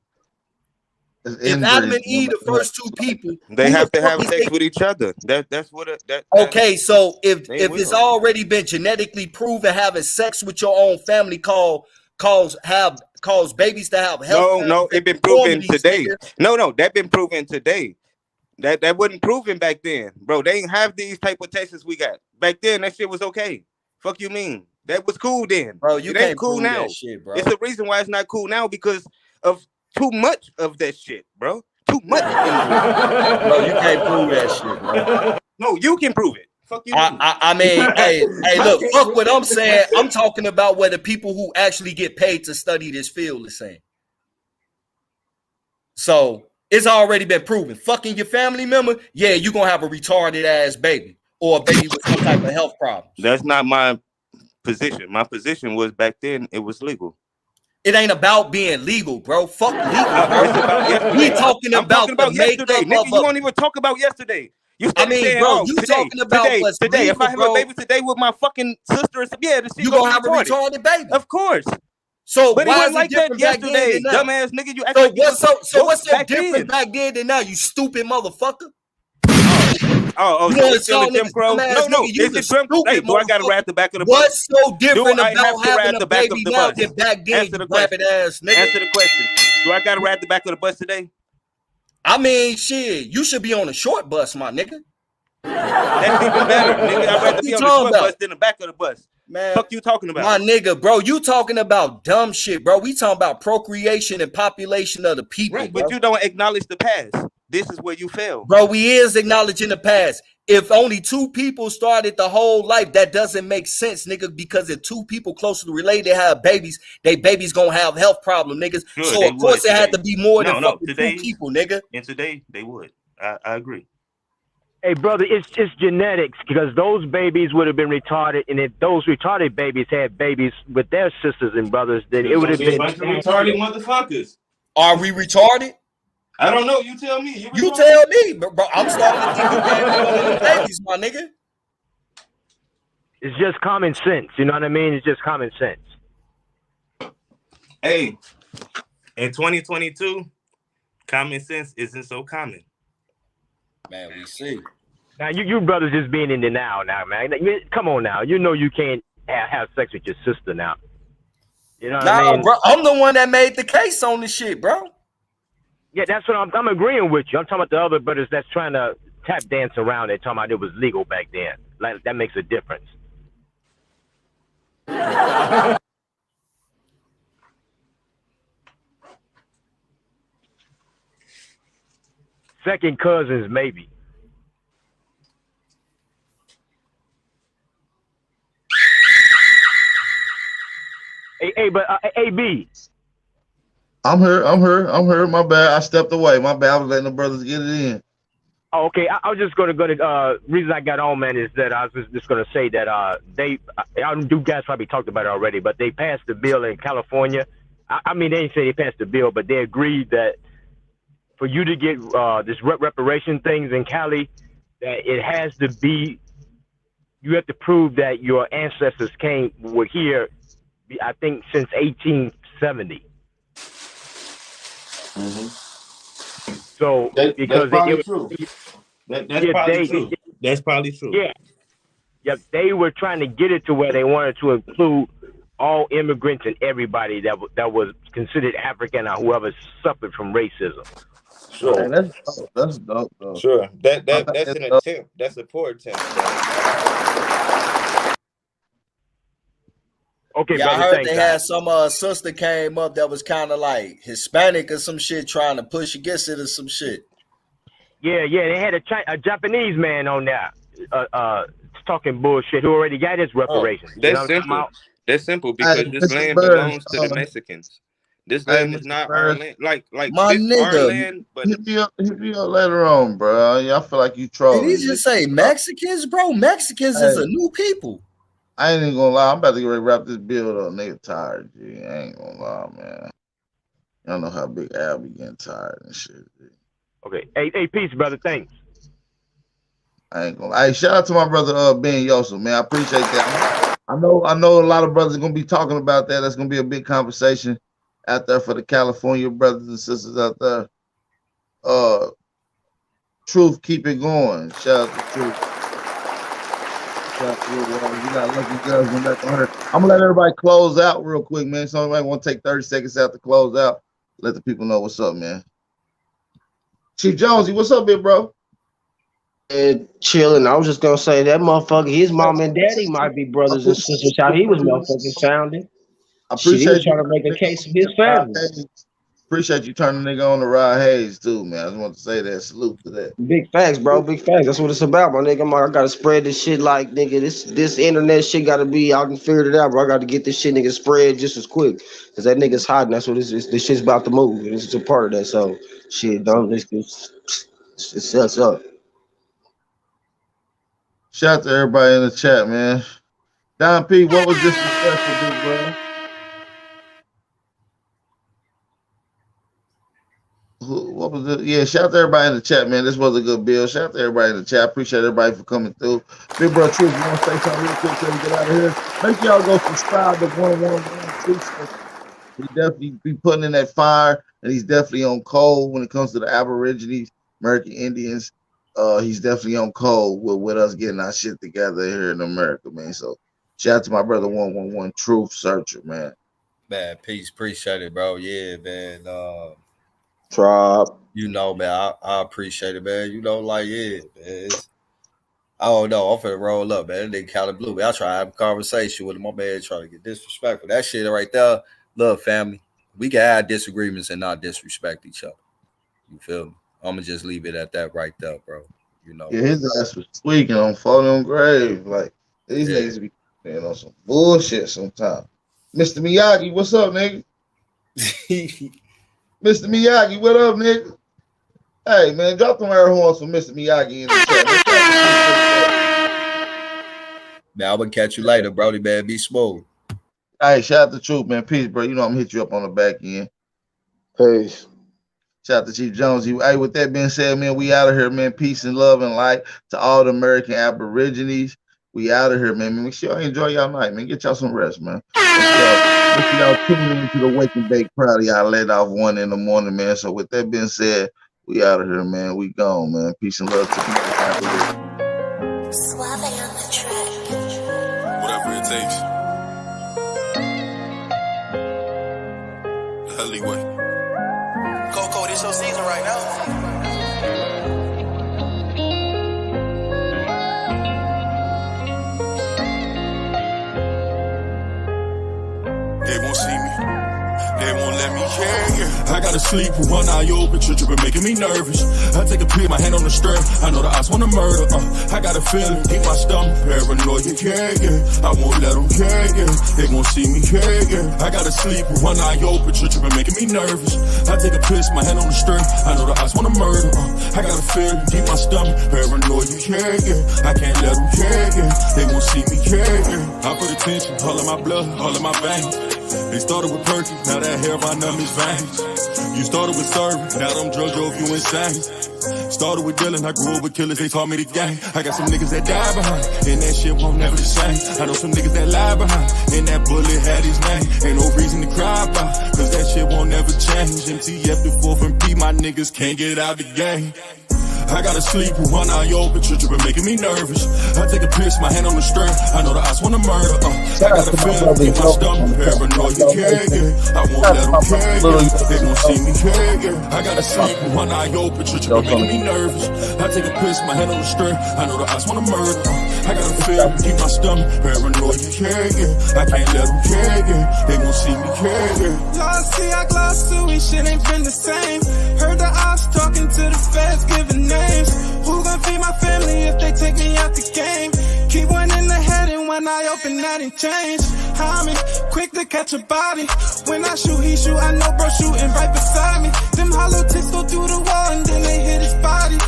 If Adam and Eve, the first two people, they have to have sex with each other. That's what. Okay, so if it's already been genetically proven having sex with your own family cause babies to have health. No, it been proven today. No, that been proven today. That wasn't proven back then, bro. They ain't have these type of tests we got back then. That shit was okay. Fuck you mean? That was cool then, bro. You ain't cool now. That shit, bro. It's the reason why it's not cool now because of too much of that shit, bro. Too much. Bro, you can't prove that shit, bro. No, you can prove it. Fuck you. I mean, hey, look, fuck what I'm saying. I'm talking about what the people who actually get paid to study this field is saying. So it's already been proven. Fucking your family member, yeah, you're gonna have a retarded ass baby or a baby with some type of health problem. That's not my position. My position was back then it was legal. It ain't about being legal, bro. Fuck legal, bro. We talking about yesterday. Nigga, you won't even talk about yesterday. You saying, bro, you today, talking about what's today. legal, If I have a baby today with my fucking sister, you gonna have a retarded baby. Of course. So but it wasn't like that yesterday, dumbass nigga. You act like what's so different back then than now, you stupid motherfucker? Oh, so it's still a Jim Crow? No, it's a Jim Crow. Hey, do I gotta ride the back of the bus? What's so different about having a baby now than back then, you rabbit ass nigga? Answer the question. Do I gotta ride the back of the bus today? I mean, shit, you should be on a short bus, my nigga. That's even better, nigga. I'd rather be on the short bus than the back of the bus. Man, fuck you talking about? My nigga, bro, you talking about dumb shit, bro. We talking about procreation and population of the people, right? Bro. But you don't acknowledge the past. This is where you fail, bro. We is acknowledging the past. If only two people started the whole life, that doesn't make sense, nigga. Because if two people closely related have babies, they babies gonna have health problem, niggas. Sure, so of course it had to be more than today, two people, nigga. And today they would. I agree. Hey, brother, it's genetics because those babies would have been retarded, and if those retarded babies had babies with their sisters and brothers, then it would have been a bunch of retarded motherfuckers. Are we retarded? I don't know. You tell me. You tell me, bro. I'm starting to think you babies, my nigga. It's just common sense. You know what I mean? It's just common sense. Hey, in 2022, common sense isn't so common. Man, we see. Now, you brothers just being in denial now, man. Come on now. You know you can't have sex with your sister now. You know what I mean? Bro, I'm the one that made the case on this shit, bro. Yeah, that's what I'm agreeing with you. I'm talking about the other brothers that's trying to tap dance around it, talking about it was legal back then. Like, that makes a difference. Second cousins, maybe. Hey, but AB. I'm here. My bad. I stepped away. My bad. I was letting the brothers get it in. Oh, okay. I was just gonna reason I got on, man, is that I was just gonna say that I do guys probably talked about it already, but they passed the bill in California. I mean, they didn't say they passed the bill, but they agreed that for you to get this reparation things in Cali, that it has to be, you have to prove that your ancestors were here, I think, since 1870. Mm-hmm. So that's probably true. That's probably true. Yeah. They were trying to get it to where they wanted to include all immigrants and everybody that was considered African or whoever suffered from racism. Sure, man, that's dope though. Sure, that's an attempt. That's a poor attempt. Okay, yeah, brother, I heard they had some sister came up that was kind of like Hispanic or some shit, trying to push against it or some shit. Yeah, they had a Japanese man on there, talking bullshit who already got his reparations. That's simple. That's simple because this land belongs to the Mexicans. This land is not our land. Like my this nigga, our land, but hit me up later on, bro. I feel like you trolling. Did he just say Mexicans, bro? Mexicans is a new people. I ain't even gonna lie. I'm about to get ready to wrap this build up. Nigga tired, G. I ain't gonna lie, man. Y'all know how big Al be getting tired and shit. G. Okay. Hey, peace, brother. Thanks. I ain't gonna lie. Hey, shout out to my brother Ben Yosef, man. I appreciate that. I know a lot of brothers are gonna be talking about that. That's gonna be a big conversation out there for the California brothers and sisters out there. Truth, keep it going. Shout out to Truth. Shout out to you got lucky girls in back on her. I'm gonna let everybody close out real quick, man. Somebody want to take 30 seconds out to close out. Let the people know what's up, man. Chief Jonesy, what's up, big bro? Chilling. I was just gonna say that motherfucker, his mom and daddy might be brothers and sisters. How he was motherfucking sounding. I appreciate he was trying to make a case of his family. Appreciate you turning the nigga on to Rod Hayes too, man. I just want to say that. Salute to that. Big facts, bro. Big facts. That's what it's about, my nigga. I gotta spread this shit like nigga. This internet shit gotta be. I can figure it out, bro. I gotta get this shit nigga spread just as quick. Cause that nigga's hot and that's what this shit's about to move. And this is a part of that. So shit, don't it sets up. Shout out to everybody in the chat, man. Don P, what was disrespectful, big brother? What was it? Yeah, shout out to everybody in the chat, man. This was a good build. Shout out to everybody in the chat. Appreciate everybody for coming through. Big bro, Truth, you want to say something real quick before we get out of here? Make sure y'all go subscribe to 111 He definitely be putting in that fire, and he's definitely on cold when it comes to the Aborigines, American Indians. He's definitely on cold with us getting our shit together here in America, man. So shout out to my brother 111 Truth Searcher, man. Man, peace, appreciate it, bro. Yeah, man. Trop. You know, man, I appreciate it, man. You know, like, yeah, man. I don't know. I'm finna roll up, man. That nigga Cali Blue, man. I try to have a conversation with him. My man trying to get disrespectful. That shit right there, love family. We can have disagreements and not disrespect each other. You feel me? I'm gonna just leave it at that right there, bro. You know. Yeah, his ass was tweaking on Fallen Grave. Like, these niggas be playing on some bullshit sometimes. Mr. Miyagi, what's up, nigga? Mr. Miyagi, what up, nigga? Hey, man, drop them air horns for Mr. Miyagi in the chat. Man, I'm gonna catch you later, Brody, man. Be smooth. Hey, shout out to Truth, man. Peace, bro. You know I'm gonna hit you up on the back end. Peace. Shout out to Chief Jones. Hey, with that being said, man, we out of here, man. Peace and love and light to all the American Aborigines. We out of here, man. Make sure y'all enjoy y'all night, man. Get y'all some rest, man. Make sure y'all tune into the Wake and Bake Proud. Y'all let off 1 in the morning, man. So with that being said, we out of here, man. We gone, man. Peace and love to people. Suave on the track. Whatever it takes. The alleyway. Coco, this your season right now. They won't see me. They won't let me hear. I gotta sleep with one eye open, tripping, making me nervous. I take a peek, my hand on the stern. I know the odds wanna murder. I got a feeling deep my stomach, paranoid, yeah. I won't let them care, yeah. They won't see me, yeah. I gotta sleep with one eye open, tripping, making me nervous. I take a piss, my hand on the stern. I know the odds wanna murder. I got a feeling deep my stomach, paranoid, yeah. I can't let them care, yeah. They won't see me, yeah. I put attention, all in my blood, all in my veins. They started with Perky, now that hair run up his veins. You started with serving, now them drugs drove you insane. Started with dealing, I grew up with killers, they taught me the game. I got some niggas that die behind, and that shit won't never the same. I know some niggas that lie behind, and that bullet had his name. Ain't no reason to cry about, cause that shit won't never change. MTF the 4th and P, my niggas can't get out the game. I gotta sleep with one eye open, tripping, making me nervous. I take a piss, my hand on the stern. I know the odds wanna murder. I got a feeling in my stomach, paranoid, yeah. I won't let them care, yeah. They gon' see me, yeah. I gotta sleep with one eye open, tripping, making me nervous. I take a piss, my hand on the stern. I know the odds wanna murder. I got a feeling in my stomach, paranoid, yeah. I can't let them care, yeah. They gon' see me, yeah. Lost see, I glossed to, shit ain't been the same. Heard the ops talking to the feds, giving names. one eye open, that ain't changed. I'm quick to catch a body. When I shoot, he shoot. I know bro shooting right beside me. Them hollow tips go through the wall and then they hit his body.